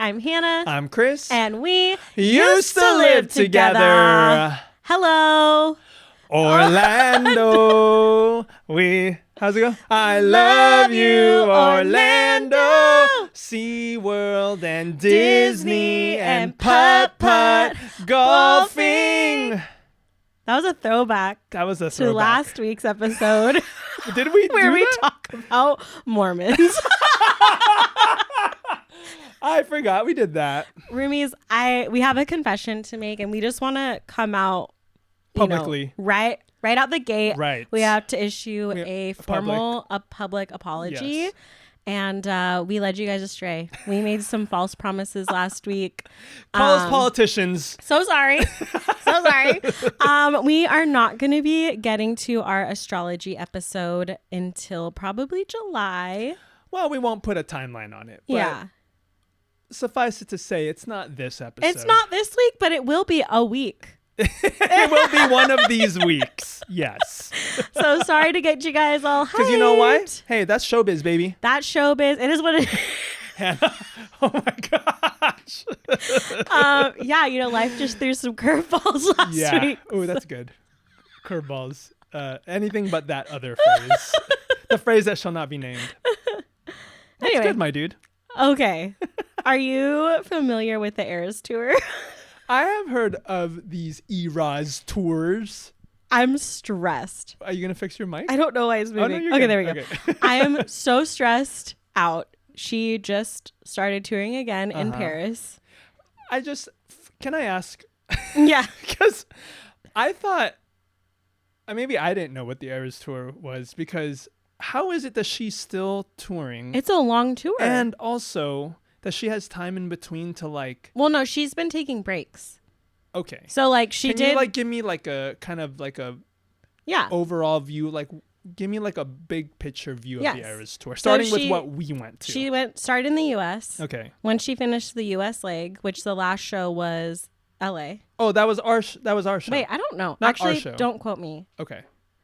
I'm Hannah. I'm Chris. And we used to live together. Hello. Orlando. How's it go? I love you, Orlando. SeaWorld and Disney and putt-putt golfing. That was a throwback. That was a to throwback. last week's episode. Did we where do we that? talk about Mormons. I forgot we did that. Roomies, we have a confession to make, and we just want to come out Publicly. Right out the gate. Right. We have to issue a public apology. Yes. And we led you guys astray. We made some false promises last week. Call us politicians. So sorry. We are not going to be getting to our astrology episode until probably July. Well, we won't put a timeline on it. But Yeah. Suffice it to say, it's not this episode. It's not this week, but it will be a week. It will be one of these weeks. Yes. So sorry to get you guys all hyped. Because you know why? Hey, that's showbiz, baby. That's showbiz. It is what it is. Hannah. Oh my gosh. Yeah, life just threw some curveballs last week. Oh, that's good. Curveballs. Anything but that other phrase. The phrase that shall not be named. That's Anyway. good, my dude. Okay. Are you familiar with the Eras Tour? I have heard of these Eras tours. I'm stressed. Are you going to fix your mic? I don't know why it's moving. Oh, no, you're Okay, good. there we go. Okay. I am so stressed out. She just started touring again in Paris. Can I ask? Yeah. Because I thought, maybe I didn't know what the Eras tour was, because how is it that she's still touring? It's a long tour. And also that she has time in between to Well, no, she's been taking breaks. Okay. So Can you give me a kind of yeah, overall view, give me a big picture view of the Eras tour, So starting with what we went to. She started in the U.S. Okay. When she finished the U.S. leg, which the last show was L.A. Oh, that was our show. Wait, I don't know. Not Actually, our show. don't quote me. Okay.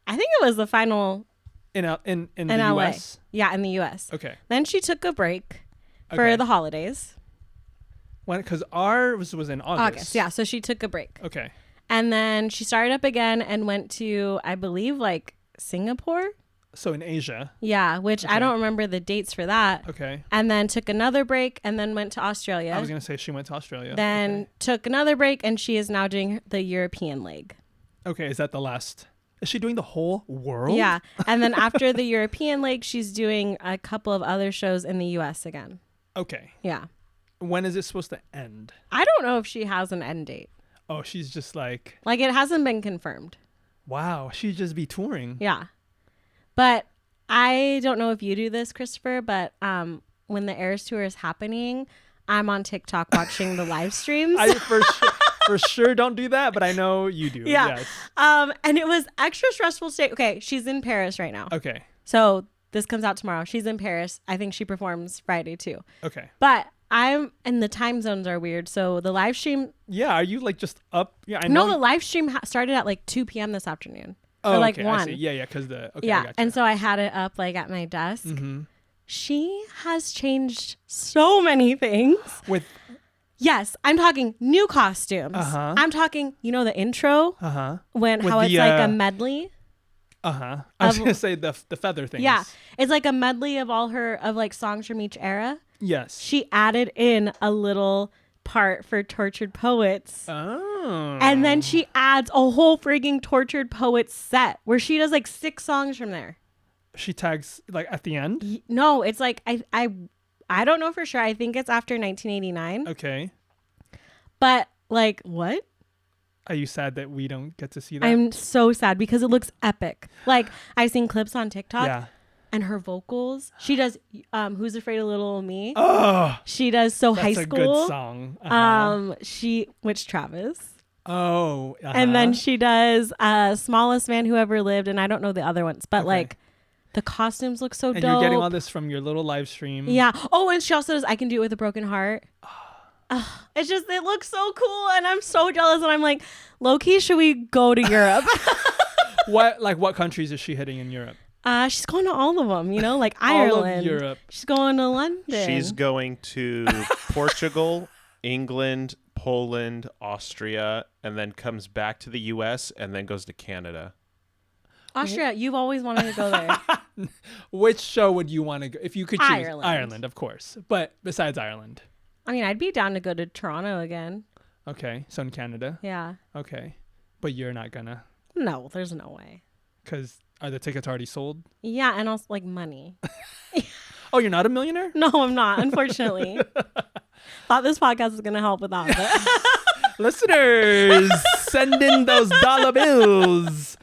I think it was the final In the LA. US. Yeah, in the U.S. Okay. Then she took a break for the holidays. Because ours was in August. Yeah. So she took a break. Okay. And then she started up again and went to, I believe, Singapore. So in Asia. Yeah, which I don't remember the dates for that. Okay. And then took another break and then went to Australia. I was going to say she went to Australia. Then took another break, and she is now doing the European leg. Okay. Is that the last? Is she doing the whole world? Yeah. And then after the European leg, she's doing a couple of other shows in the U.S. again. Okay. Yeah. When is it supposed to end? I don't know if she has an end date. Oh, she's just it hasn't been confirmed. wow, she'd just be touring. Yeah. But I don't know if you do this, Christopher, but when the Eras Tour is happening, I'm on TikTok watching the live streams. I for sure don't do that, but I know you do. Yeah. Yes. And it was extra stressful to okay, she's in Paris right now. Okay. So this comes out tomorrow. She's in Paris. I think she performs Friday too. Okay. But and the time zones are weird. So the live stream. Yeah. Are you just up? Yeah. I know. No, the live stream started at 2 p.m. this afternoon. Oh, or okay. 1. I see. Yeah. Yeah. Because I yeah. gotcha. And so I had it up at my desk. Mm-hmm. She has changed so many things. With. Yes, I'm talking new costumes. Uh-huh. I'm talking, the intro Uh-huh. how it's a medley. Uh-huh. I was going to say the feather things. Yeah. It's a medley of all her songs from each era. Yes. She added in a little part for Tortured Poets. Oh. And then she adds a whole frigging Tortured Poets set where she does 6 songs from there. She tags at the end? No, it's I don't know for sure. I think it's after 1989. Okay. But what? Are you sad that we don't get to see that? I'm so sad because it looks epic. I've seen clips on TikTok. Yeah. And her vocals, she does Who's Afraid of Little Old Me? Oh. She does So High That's a School. good song. Uh-huh. Which Travis. Oh. Uh-huh. And then she does Smallest Man Who Ever Lived, and I don't know the other ones, but the costumes look so dope. And you're getting all this from your little live stream. Yeah. Oh, and she also does I Can Do It With a Broken Heart. It looks so cool, and I'm so jealous, and I'm low-key, should we go to Europe? What countries is she hitting in Europe? She's going to all of them, like All Ireland. of Europe. She's going to London. She's going to Portugal, England, Poland, Austria, and then comes back to the U.S. and then goes to Canada. Austria, you've always wanted to go there. Which show would you want to go if you could choose? Ireland. Of course. But besides Ireland. I mean, I'd be down to go to Toronto again. Okay, so in Canada. Yeah. Okay, but you're not gonna. No, there's no way. Because are the tickets already sold? Yeah, and also like money. Oh, you're not a millionaire? No, I'm not, unfortunately. Thought this podcast was going to help with that. But Listeners, send in those dollar bills.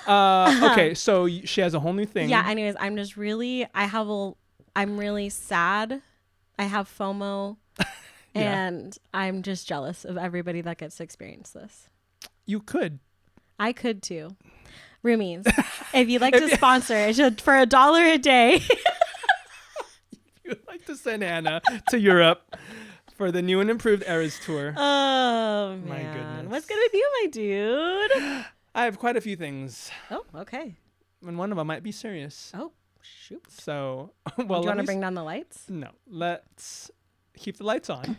Okay, so she has a whole new thing. yeah, anyways, I'm just really, I'm really sad. I have FOMO. Yeah. And I'm just jealous of everybody that gets to experience this. You could. I could too. Roomies, if you'd like to sponsor it for $1 a day. You'd like to send Anna to Europe for the new and improved Eras tour. Oh, man. My goodness. What's good with you, my dude? I have quite a few things, Oh, okay. and one of them might be serious. Oh, shoot. So, Do you want to bring down the lights? No, let's keep the lights on.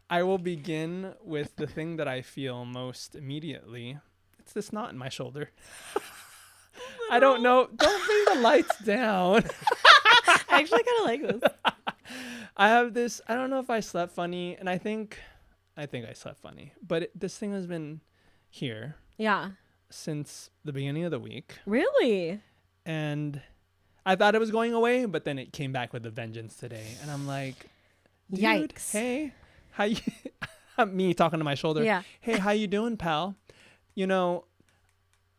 I will begin with the thing that I feel most immediately. It's this knot in my shoulder. I don't know. Don't bring the lights down. I actually kind of like this. I have this. I don't know if I slept funny, and I think I slept funny. But this thing has been here Yeah. since the beginning of the week, Really? and I thought it was going away, but then it came back with a vengeance today, and I'm like, dude, Yikes. hey, how you? Me talking to my shoulder. Yeah. Hey, how you doing, pal? You know,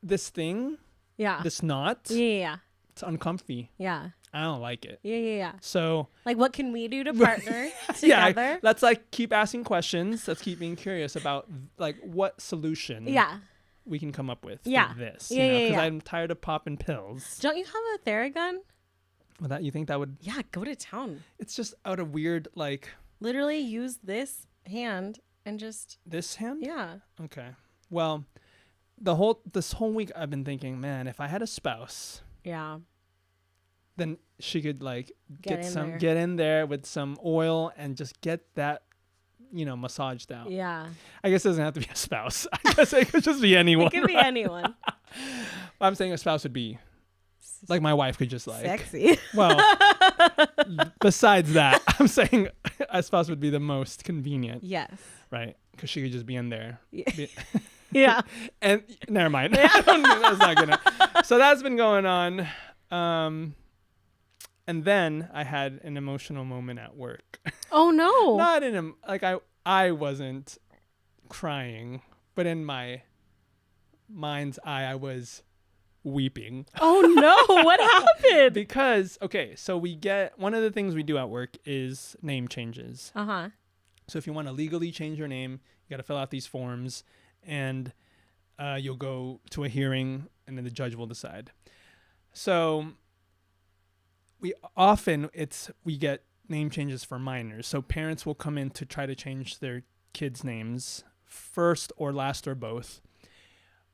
this thing, Yeah. this knot, Yeah. it's uncomfy. Yeah. I don't like it. Yeah. So Like, what can we do to partner yeah, together? let's like keep asking questions. Let's keep being curious about like what solution Yeah. we can come up with Yeah. for this. Yeah, yeah, Because yeah. I'm tired of popping pills. Don't you have a Theragun? Well, that you think that would? Yeah, go to town. It's just out of weird like Literally use this hand and just, this hand. yeah. Okay. Well, this whole week I've been thinking, man, if I had a spouse, Yeah. then she could like Get in there. get in there with some oil and just get that, massaged out. Yeah. I guess it doesn't have to be a spouse. I guess it could just be anyone. It could be anyone. I'm saying a spouse would be like my wife could just like. Sexy. Well, besides that, I'm saying a spouse would be the most convenient, Yes. right? Because she could just be in there. Yeah. Be- Yeah. And never mind. That's not gonna. So that's been going on. And then I had an emotional moment at work. Oh, no. Not in a like I wasn't crying, but in my mind's eye I was weeping. Oh, no. What happened? Because so we get one of the things we do at work is name changes. Uh-huh. So if you want to legally change your name, you got to fill out these forms, and you'll go to a hearing, and then the judge will decide. So we get name changes for minors. So parents will come in to try to change their kids' names, first or last or both.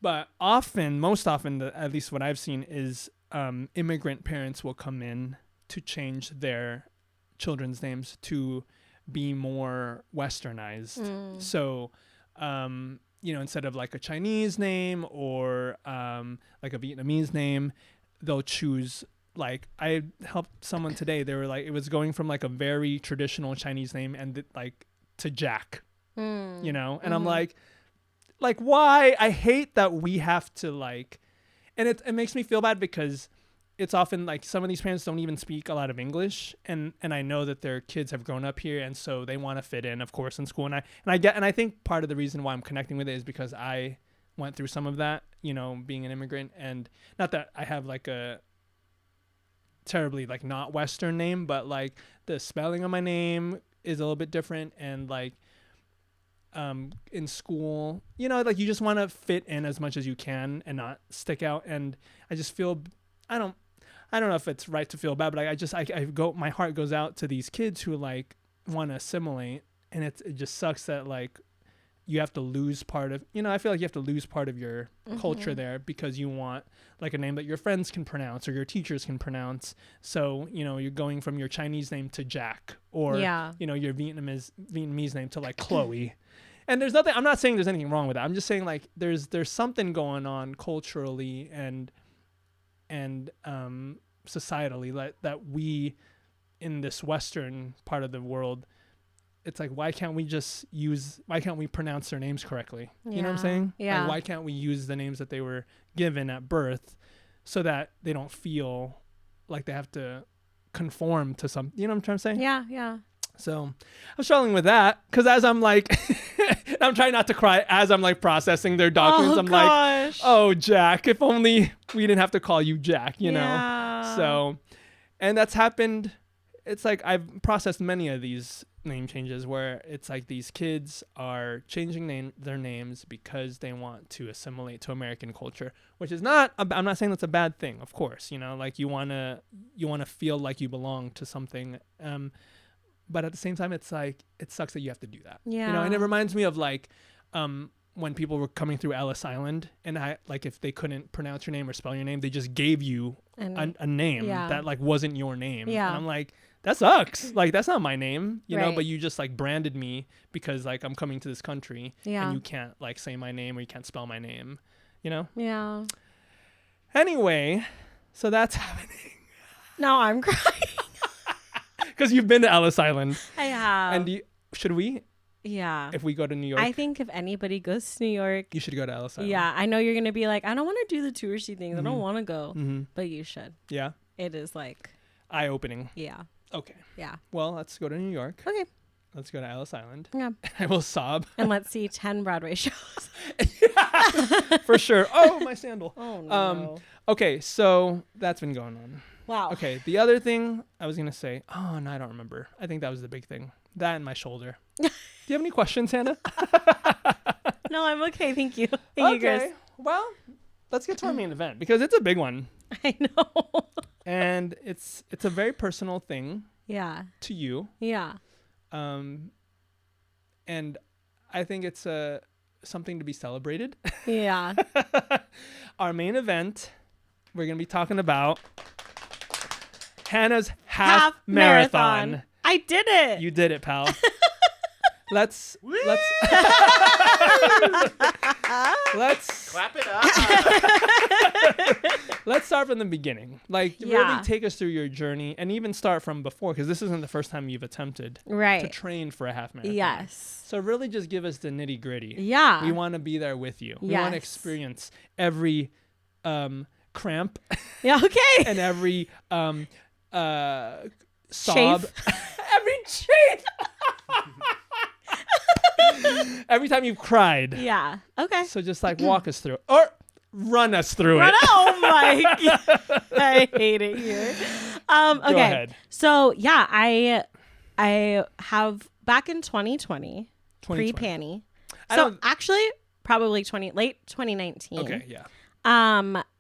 But most often, at least what I've seen is immigrant parents will come in to change their children's names to be more westernized. So, instead of like a Chinese name or like a Vietnamese name, they'll choose like I helped someone today. They were like, it was going from like a very traditional Chinese name and like to Jack, and I'm like why? I hate that we have to like, and it makes me feel bad because it's often like some of these parents don't even speak a lot of English, and I know that their kids have grown up here, and so they want to fit in, of course, in school. And I think part of the reason why I'm connecting with it is because I went through some of that, being an immigrant, and not that I have like a terribly like not Western name, but like the spelling of my name is a little bit different, and like in school, like you just want to fit in as much as you can and not stick out. And I just feel I don't know if it's right to feel bad, but my heart goes out to these kids who like want to assimilate, and it just sucks that like you have to lose part of, I feel like you have to lose part of your culture there because you want like a name that your friends can pronounce or your teachers can pronounce. So, you're going from your Chinese name to Jack or, your Vietnamese name to like Chloe. And there's nothing, I'm not saying there's anything wrong with that. I'm just saying like there's something going on culturally and societally that we in this Western part of the world, it's like, why can't we pronounce their names correctly? You know what I'm saying? Yeah. Like, why can't we use the names that they were given at birth so that they don't feel like they have to conform to some, you know what I'm trying to say? Yeah. Yeah. So I'm struggling with that because as I'm like, I'm trying not to cry as I'm like processing their documents. I'm like, oh, Jack, if only we didn't have to call you Jack, you know? So, and that's happened. It's like I've processed many of these name changes where it's like these kids are changing their names because they want to assimilate to American culture, which is not, I'm not saying that's a bad thing, of course, like you want to feel like you belong to something. But at the same time, it's like, it sucks that you have to do that. Yeah. And it reminds me of like, when people were coming through Ellis Island and if they couldn't pronounce your name or spell your name, they just gave you a name that like wasn't your name. Yeah. And I'm like, that sucks. Like, that's not my name, right. but you just like branded me because like I'm coming to this country and you can't like say my name or you can't spell my name, Yeah. Anyway, so that's happening. No, I'm crying. Because you've been to Ellis Island. I have. And should we? Yeah. If we go to New York? I think if anybody goes to New York, you should go to Ellis Island. Yeah. I know you're going to be like, I don't want to do the touristy things. I don't want to go. Mm-hmm. But you should. Yeah. It is like eye-opening. Yeah. Okay. Yeah. Well, let's go to New York. Okay. Let's go to Ellis Island. Yeah. I will sob. And let's see 10 Broadway shows. For sure. Oh, my sandal. Oh, no. Okay, so that's been going on. Wow. Okay, the other thing I was going to say, oh, no, I don't remember. I think that was the big thing. That and my shoulder. Do you have any questions, Hannah? No, I'm okay. Thank you. Thank you, Chris. Well, let's get to our main event because it's a big one. I know. And it's a very personal thing. Yeah. To you. Yeah. And I think it's something to be celebrated. Yeah. Our main event, we're going to be talking about Hannah's half marathon. I did it. You did it, pal. Let's clap it up. Let's start from the beginning. Like, really take us through your journey and even start from before, because this isn't the first time you've attempted to train for a half marathon. Yes. So really just give us the nitty gritty. Yeah. We want to be there with you. We want to experience every cramp. Yeah, okay. And every sob. Every chafe. Every time you've cried. Yeah. Okay. So just like walk us through it. Or run us through it. Oh my God. I hate it here. Okay. Go ahead. So yeah, I have back in 2020. Pre-panny. So actually probably late 2019. Okay, yeah.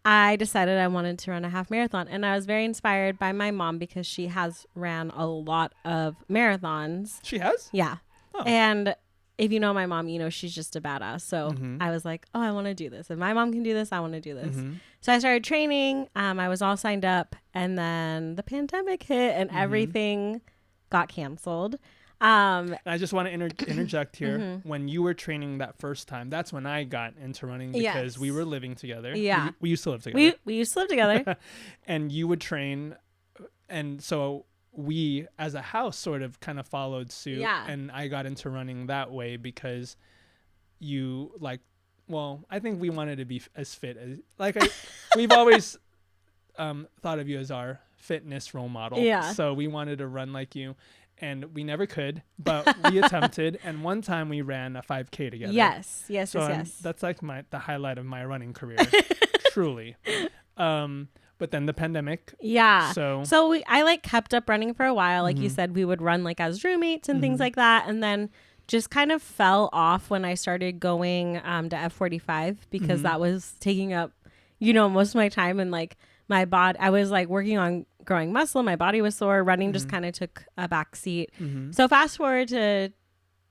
I decided I wanted to run a half marathon, and I was very inspired by my mom because she has ran a lot of marathons. She has? Yeah. Oh. And if you know my mom, you know she's just a badass. So I was like, oh, I want to do this. If my mom can do this, I want to do this. So I started training. I was all signed up, and then the pandemic hit, and everything got canceled. I just want to interject here. When you were training that first time, that's when I got into running because we were living together. Yeah. We used to live together. We used to live together. And you would train. And so we, as a house, sort of kind of followed suit. Yeah. And I got into running that way because you I think we wanted to be as fit as, we've always thought of you as our fitness role model. Yeah. So we wanted to run like you. And we never could, but we attempted. And one time we ran a 5K together. Yes. That's like the highlight of my running career, truly. But then the pandemic. Yeah. So I kept up running for a while. Like you said, we would run as roommates and things like that. And then just kind of fell off when I started going to F45 because that was taking up, most of my time. And my body, I was working on growing muscle. My body was sore. Running just kind of took a back seat. So fast forward to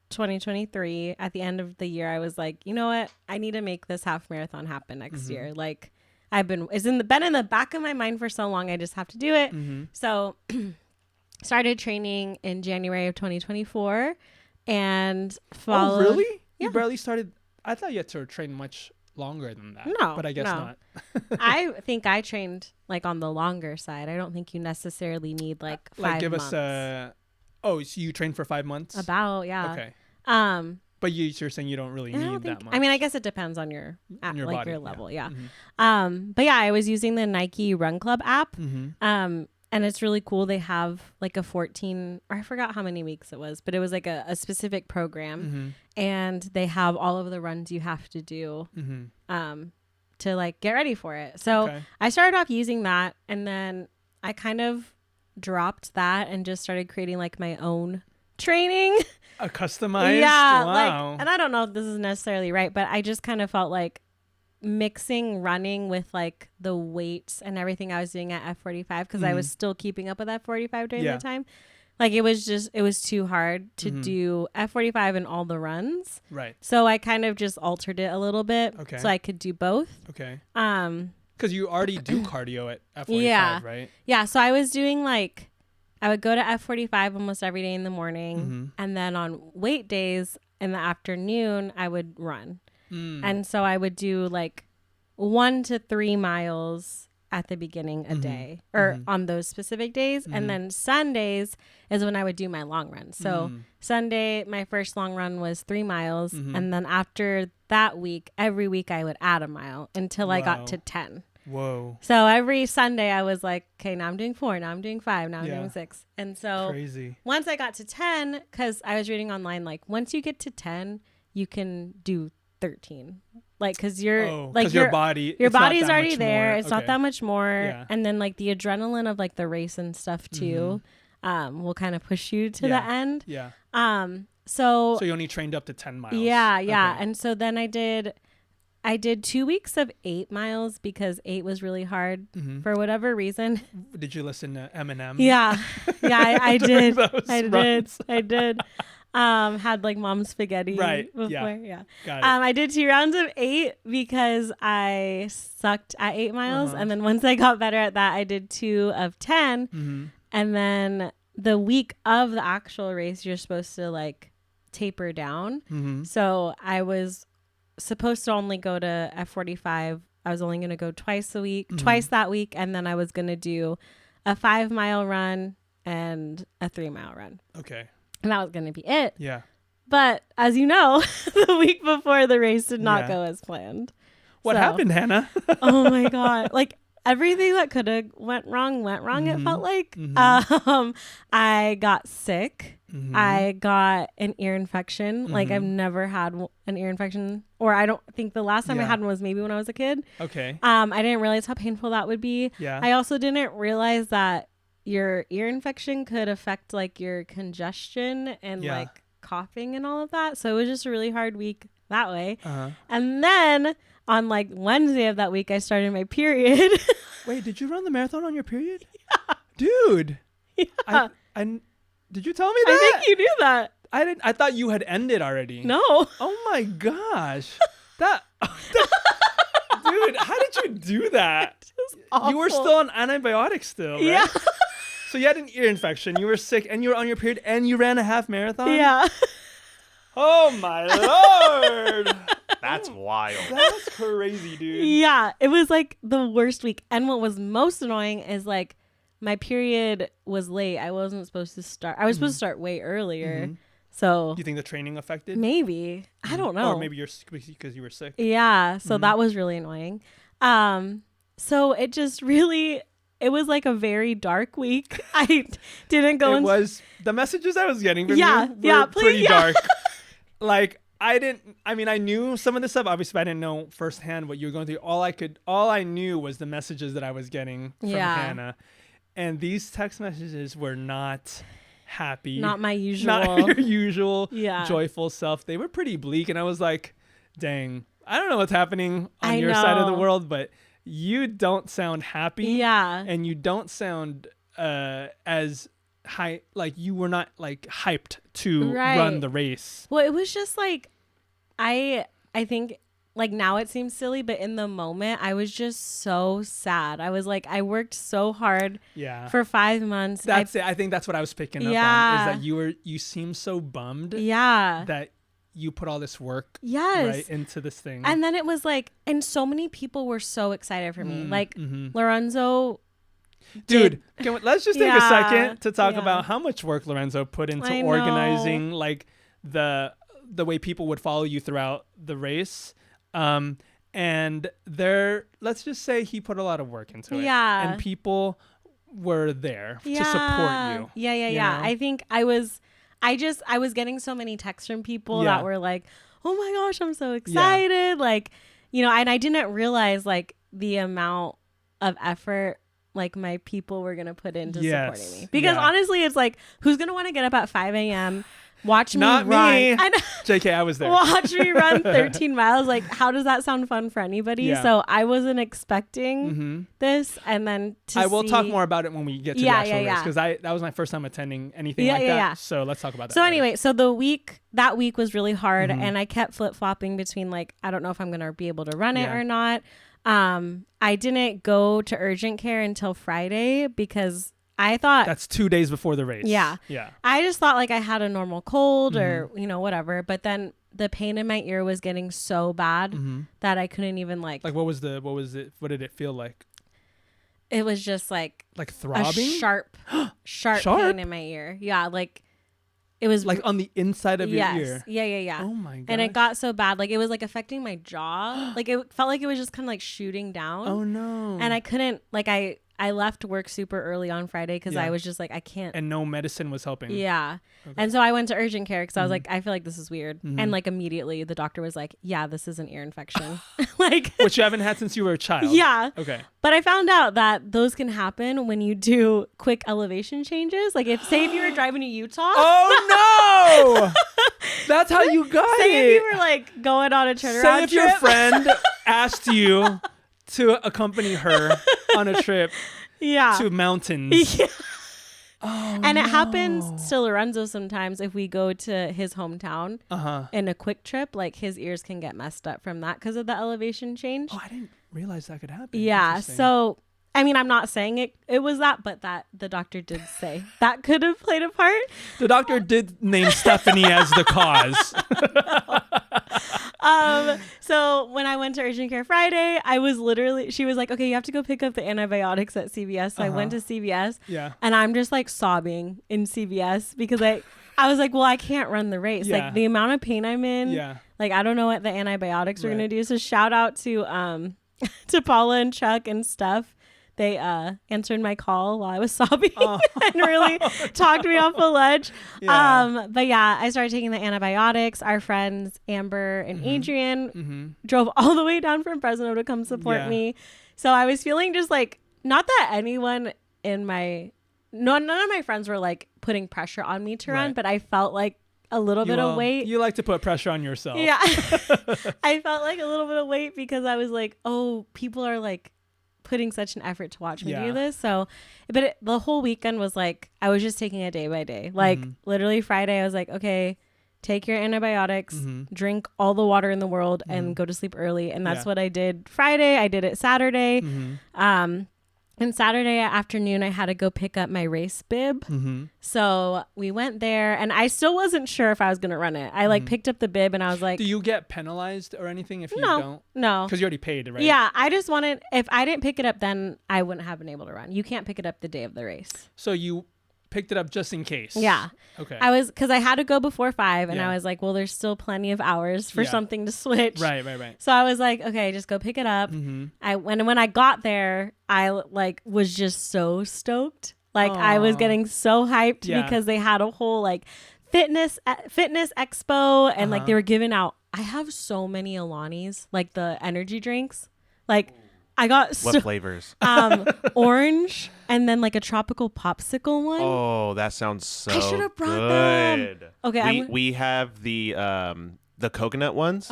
2023, at the end of the year, I was like, you know what? I need to make this half marathon happen next year. Like, been in the back of my mind for so long. I just have to do it. So started training in January of 2024 and followed. Oh, really? Yeah. You barely started. I thought you had to train much longer than that. No, but I guess no. not. I think I trained like on the longer side. I don't think you necessarily need like 5 Like give months. us Oh, so you trained for 5 months? About, yeah. Okay. But you're saying you don't really need that much. I mean, I guess it depends on your your body, your level, yeah. Mm-hmm. But yeah, I was using the Nike Run Club app. Mm-hmm. And it's really cool. They have like a 14, or I forgot how many weeks it was, but it was like a specific program, and they have all of the runs you have to do to like get ready for it. So I started off using that, and then I kind of dropped that and just started creating like my own training. A customized? Yeah. Wow. Like, and I don't know if this is necessarily right, but I just kind of felt like mixing running with like the weights and everything I was doing at F45, because I was still keeping up with F45 during the time. Like it was too hard to do F45 and all the runs. Right. So I kind of just altered it a little bit so I could do both. Okay. Because you already do cardio at F45, right? Yeah. So I was doing like, I would go to F45 almost every day in the morning. And then on weight days in the afternoon, I would run. And so I would do like 1 to 3 miles at the beginning a day, or on those specific days. And then Sundays is when I would do my long run. So Sunday, my first long run was 3 miles. And then after that week, every week I would add a mile until I got to 10. Whoa. So every Sunday I was like, okay, now I'm doing 4, now I'm doing 5, now I'm doing 6. And so crazy. Once I got to 10, because I was reading online, like once you get to 10, you can do 13, like because your body's already there. It's not that much more. And then like the adrenaline of like the race and stuff too will kind of push you to the end. So you only trained up to 10 miles. Okay. And so then I did 2 weeks of 8 miles because 8 was really hard for whatever reason. Did you listen to Eminem? I did. Had like mom's spaghetti before. Yeah. Got it. I did 2 rounds of 8 because I sucked at 8 miles. And then once I got better at that, I did 2 of 10. And then the week of the actual race, you're supposed to like taper down. So I was supposed to only go to F45. I was only going to go twice that week. And then I was going to do a 5-mile run and a 3-mile run. Okay. And that was going to be it. Yeah. But as you know, the week before the race did not go as planned. What happened, Hannah? Oh my God. Like everything that could have went wrong, it felt like. I got sick. I got an ear infection. Like I've never had an ear infection, or I don't think the last time I had one was maybe when I was a kid. Okay. I didn't realize how painful that would be. Yeah. I also didn't realize that your ear infection could affect like your congestion and like coughing and all of that. So it was just a really hard week that way. And then on like Wednesday of that week, I started my period. Wait, did you run the marathon on your period? Yeah. Dude. Yeah. I did you tell me that? I think you knew that. I didn't. I thought you had ended already. No. Oh my gosh. Dude, how did you do that? You were still on antibiotics still, right? Yeah. So you had an ear infection, you were sick, and you were on your period, and you ran a half marathon? Yeah. Oh my Lord. That's wild. That's crazy, dude. Yeah. It was like the worst week. And what was most annoying is like my period was late. I wasn't supposed to start. I was supposed to start way earlier. So do you think the training affected? Maybe. I don't know. Or maybe you're because you were sick. Yeah. So that was really annoying. So it just really, it was like a very dark week. I didn't go. The messages I was getting from you were pretty dark. Like I knew some of this stuff, obviously, but I didn't know firsthand what you were going through. All I knew was the messages that I was getting from Hannah. And these text messages were not happy. Not my usual. Not your usual joyful self. They were pretty bleak. And I was like, dang, I don't know what's happening on your side of the world, but you don't sound happy. Yeah. And you don't sound as you were not like hyped to run the race. Well, it was just like, I think like now it seems silly, but in the moment I was just so sad. I was like, I worked so hard for 5 months. That's it. I think that's what I was picking up on, is that you seem so bummed that you put all this work right into this thing. And then it was like, and so many people were so excited for me. Like Lorenzo. Dude, let's just take a second to talk about how much work Lorenzo put into organizing like the way people would follow you throughout the race. And let's just say he put a lot of work into it. Yeah. And people were there to support you. Yeah. I think I was getting so many texts from people that were like, oh my gosh, I'm so excited. Yeah. Like, and I didn't realize like the amount of effort like my people were going to put into supporting me. Because honestly, it's like, who's going to want to get up at 5 a.m., watch me run? JK, I was there. Watch me run 13 miles. Like, how does that sound fun for anybody? Yeah. So I wasn't expecting this. And then I will talk more about it when we get to the actual race, because that was my first time attending anything like that. Yeah. So let's talk about that. So anyway, so that week was really hard, and I kept flip-flopping between like, I don't know if I'm going to be able to run it or not. I didn't go to urgent care until Friday because I thought that's 2 days before the race. Yeah. I just thought like I had a normal cold or, whatever. But then the pain in my ear was getting so bad that I couldn't even like what did it feel like? It was just like throbbing? A sharp pain in my ear. Yeah. Like it was like on the inside of your ear. Yeah. Oh my god. And it got so bad. Like it was like affecting my jaw. Like it felt like it was just kind of like shooting down. Oh no. And I couldn't like I left work super early on Friday because I was just like, I can't. And no medicine was helping. Yeah. Okay. And so I went to urgent care because I was like, I feel like this is weird. And like immediately the doctor was like, yeah, this is an ear infection. Like, which you haven't had since you were a child. Yeah. Okay. But I found out that those can happen when you do quick elevation changes. Like say if you were driving to Utah. Oh no. That's how you got it. Say if you were like going on a turnaround Say if your friend asked you to accompany her on a trip to mountains. Yeah. Oh, and it happens to Lorenzo sometimes if we go to his hometown in a quick trip. Like his ears can get messed up from that because of the elevation change. Oh, I didn't realize that could happen. Yeah. So, I mean, I'm not saying it was that, but that the doctor did say that could have played a part. The doctor did name Stephanie as the cause. So when I went to urgent care Friday, she was like, okay, you have to go pick up the antibiotics at CVS. So I went to CVS and I'm just like sobbing in CVS because I was like, well, I can't run the race. Like the amount of pain I'm in, like, I don't know what the antibiotics are going to do. So shout out to Paula and Chuck and Steph. They answered my call while I was sobbing and really talked me off a ledge. Yeah. But yeah, I started taking the antibiotics. Our friends Amber and Adrian drove all the way down from Fresno to come support me. So I was feeling just like, not that anyone none of my friends were like putting pressure on me to run, but I felt like a little bit of weight. You like to put pressure on yourself. Yeah. I felt like a little bit of weight because I was like, oh, people are like putting such an effort to watch me do this. So, but the whole weekend was like, I was just taking it day by day. Like literally Friday, I was like, okay, take your antibiotics, drink all the water in the world and go to sleep early. And that's what I did Friday. I did it Saturday. And Saturday afternoon, I had to go pick up my race bib. So we went there and I still wasn't sure if I was going to run it. I like picked up the bib and I was like, do you get penalized or anything if you don't? No. Because you already paid, right? Yeah. I just wanted, if I didn't pick it up, then I wouldn't have been able to run. You can't pick it up the day of the race. So you picked it up just in case. Yeah. Okay. Because I had to go before 5 and I was like, well, there's still plenty of hours for something to switch. Right. So I was like, okay, just go pick it up. When I got there, I like was just so stoked. Like I was getting so hyped because they had a whole like fitness expo and like they were giving out, I have so many Alanis, like the energy drinks. Like I got what flavors? Orange and then like a tropical popsicle one. Oh, that sounds so I should have brought good. them. Okay, we have the coconut ones.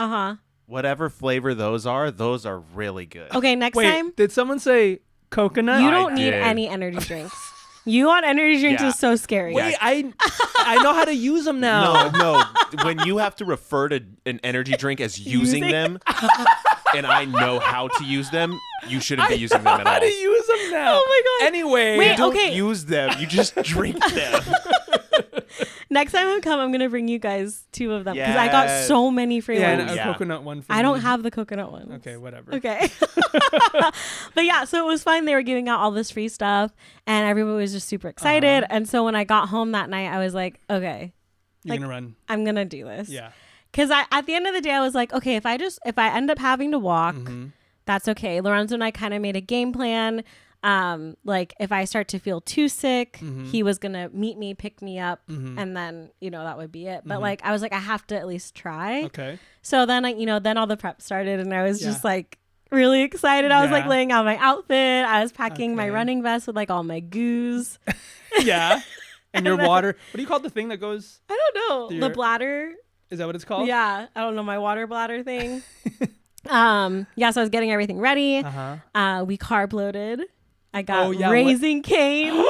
Whatever flavor those are really good. Okay, next time. Did someone say coconut? You don't need any energy drinks. You on energy drinks Yeah. is so scary. Wait, I know how to use them now. No. When you have to refer to an energy drink as using them, and I know how to use them, you shouldn't be using them at How all. to use them now? Oh my God. Anyway, Wait, You don't okay. use them. You just drink them. Next time I come, I'm gonna bring you guys 2 of them because I got Yes. so many free yeah, ones. and a Yeah. coconut one. For I don't me. have the coconut ones. Okay, whatever. Okay. But yeah, so it was fun. They were giving out all this free stuff and everybody was just super excited. Uh-huh. And so when I got home that night, I was like, okay, You're like, gonna run. I'm going to do this. Yeah. Because at the end of the day, I was like, okay, if I end up having to walk, Mm-hmm. that's okay. Lorenzo and I kind of made a game plan. Like if I start to feel too sick, Mm-hmm. he was going to meet me, pick me up, Mhm. and then, that would be it. But Mhm. like, I was like, I have to at least try. Okay. So then then all the prep started and I was Yeah. just like really excited. I was like Yeah. laying out my outfit. I was packing my Okay. running vest with like all my goos. Yeah. And your then- water. What do you call the thing that goes? I don't know. Your- The bladder. Is that what it's called? Yeah. I don't know, my water bladder thing. So I was getting everything ready. Uh-huh. We carb loaded. I got Oh, yeah, what- Raising Cane's.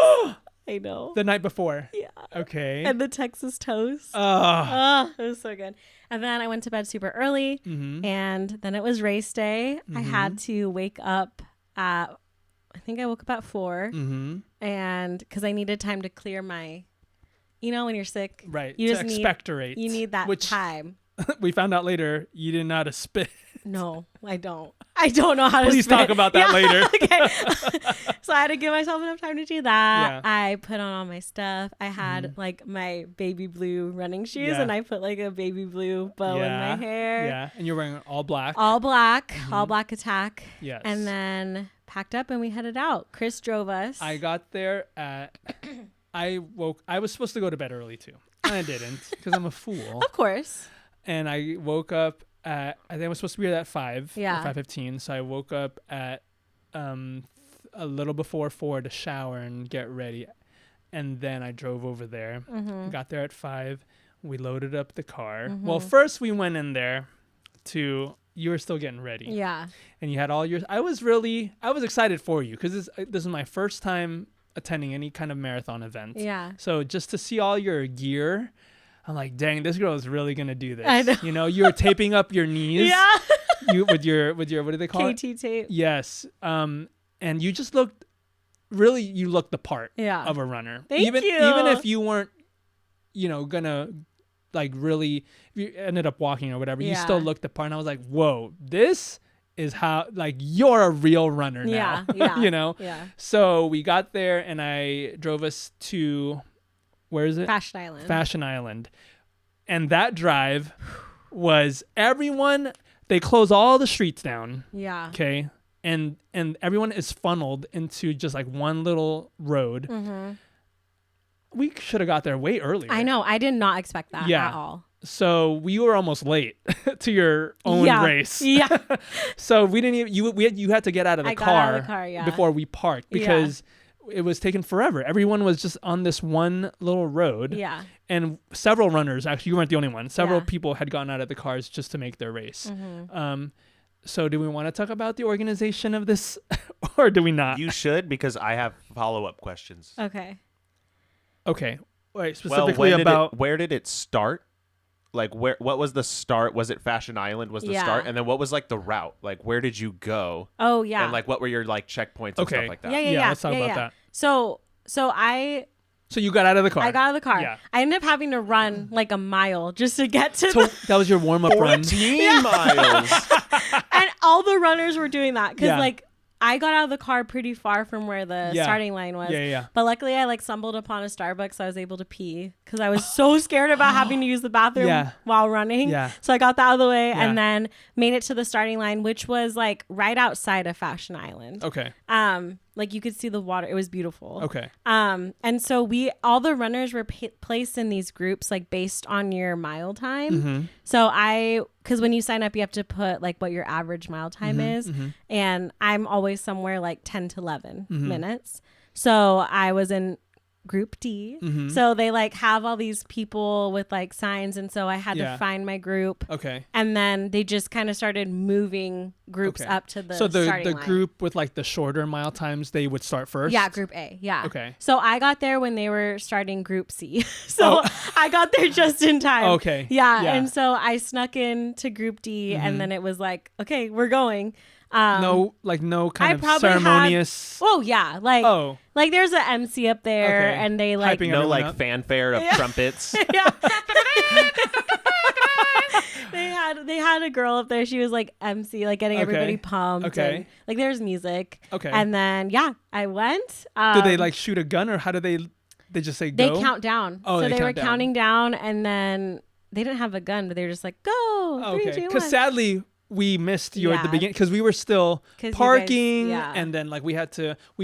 I know. The night before. Yeah. Okay. And the Texas toast. Oh. It was so good. And then I went to bed super early. Mm-hmm. And then it was race day. I had to wake up at, I think I woke up at 4. Mm-hmm. And because I needed time to clear my, when you're sick, Right. You to just need- expectorate. you need that Which time. we found out later you didn't know how to spit. No, I don't. I don't know how to Please spit. talk about that later. Okay. So I had to give myself enough time to do that. Yeah. I put on all my stuff. I had like my baby blue running shoes Yeah. and I put like a baby blue bow in Yeah. my hair. Yeah. And you're wearing all black. All black attack. Yes. And then packed up and we headed out. Chris drove us. I got there at. I was supposed to go to bed early too. I didn't because I'm a fool. Of course. And I woke up at. I think I was supposed to be there at 5. Yeah. 5:15. So I woke up at a little before 4 to shower and get ready, and then I drove over there. Mm-hmm. Got there at 5. We loaded up the car. Well, first we went in there to. You were still getting ready. Yeah. And you had all your. I was excited for you because this is my first time attending any kind of marathon event. Yeah. So just to see all your gear, I'm like, dang, this girl is really gonna do this. I know. You know, you were taping up your knees. Yeah. You with your what do they call it? KT tape. Yes. And you just looked the part Yeah. of a runner. Thank even you. Even if you weren't, gonna like really, if you ended up walking or whatever, you still Yeah. looked the part. And I was like, whoa, this is how like you're a real runner now. Yeah. Yeah. Yeah. So we got there and I drove us to, where is it? Fashion Island. Fashion Island. And that drive was everyone, they close all the streets down. Yeah. Okay. And everyone is funneled into just like one little road. Mm-hmm. We should have got there way earlier. I know. I did not expect that Yeah. at all. So we were almost late to your own Yeah. race. Yeah. So we didn't even, you had to get out of the I got car, out of the car, yeah. before we parked because it was taking forever. Everyone was just on this one little road. Yeah. And several runners, actually, you weren't the only one. Several Yeah. people had gotten out of the cars just to make their race. Mm-hmm. So do we want to talk about the organization of this or do we not? You should, because I have follow-up questions. Okay. Okay. Wait, Well, specifically about where did it start? Like, what was the start? Was it Fashion Island was the Yeah. start? And then what was like the route? Like, where did you go? Oh yeah. And like, what were your like checkpoints and Okay. stuff like that? Yeah. let's talk about that. So I So you got out of the car. got out of the car. Yeah. I ended up having to run like a mile just to get to So that was your warm-up run. 14 miles. and all the runners were doing that because Yeah. like I got out of the car pretty far from where the Yeah. starting line was. Yeah. But luckily I like stumbled upon a Starbucks, so I was able to pee because I was so scared about having to use the bathroom Yeah. while running. Yeah. So I got that out of the way Yeah. and then made it to the starting line, which was like right outside of Fashion Island. Okay. Like you could see the water. It was beautiful. Okay. And so all the runners were placed in these groups like based on your mile time. Mm-hmm. So because when you sign up, you have to put like what your average mile time is. And I'm always somewhere like 10 to 11 minutes. So I was in Group D. Mhm. So they like have all these people with like signs. And so I had to find my group. Okay. And then they just kind of started moving groups Okay. up to the So the starting line. group with like the shorter mile times, they would start first? Yeah, Group A. Yeah. Okay. So I got there when they were starting Group C. So I got there just in time. Okay. Yeah. Yeah. And so I snuck into Group D and then it was like, okay, we're going. No kind of ceremonious. Oh yeah, like there's an MC up there, Okay. and they like Hyping No, everyone like up. fanfare of trumpets. yeah. they had a girl up there. She was like MC, like getting everybody pumped. Okay. And, like there's music. Okay. And then I went. Do they like shoot a gun, or how do they just say They go? count down. Oh, so they they were count down. counting down, and then they didn't have a gun, but they were just like, go. Okay. 3, 2, 1. Because sadly, we missed you at the Yeah. beginning because we were still 'Cause you guys- parking, yeah. and then like we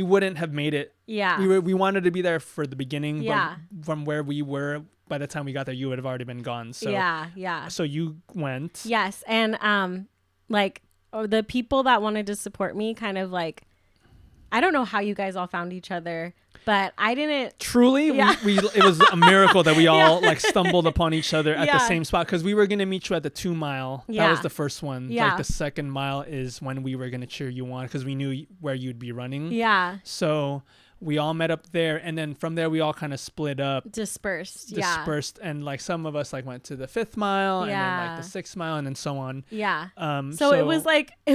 wouldn't have made it. Yeah. We wanted to be there for the beginning, Yeah. but from where we were, by the time we got there, you would have already been gone. So yeah. So you went. Yes, and the people that wanted to support me kind of like, I don't know how you guys all found each other, but I didn't. Truly, Yeah. we it was a miracle that we all like stumbled upon each other at the Yeah. same spot, because we were gonna meet you at the 2 mile. That Yeah. was the first one. Yeah. Like the second mile is when we were gonna cheer you on, because we knew where you'd be running. Yeah, So we all met up there, and then from there we all kind of split up, dispersed. dispersed, and like some of us like went to the 5th mile, and then Yeah. like the 6th mile, and then so on. Yeah. So So it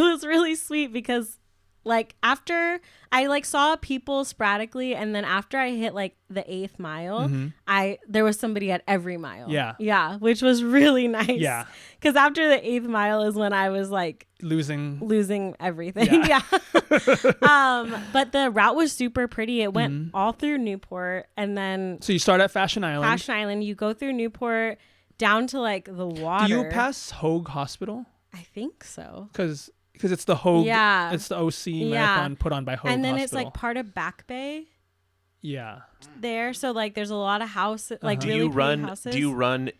was really sweet because like after I like saw people sporadically, and then after I hit like the 8th mile, there was somebody at every mile. Yeah, which was really nice. Yeah. Because after the 8th mile is when I was like losing everything. Yeah. But the route was super pretty. It went all through Newport, and then So you start at Fashion Island. you go through Newport down to like the water. Do you pass Hogue Hospital? I think so. Because it's the Hogue, Yeah. it's the OC marathon put on by Hogue And then Hospital. it's like part of Back Bay Yeah. there. So like there's a lot of houses, like Do really you pretty run? houses. Do you run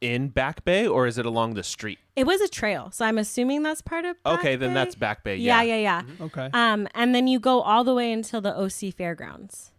in Back Bay, or is it along the street? It was a trail. So I'm assuming that's part of Back Okay, then Bay. that's Back Bay. Yeah. Yeah. Okay. And then you go all the way until the OC Fairgrounds.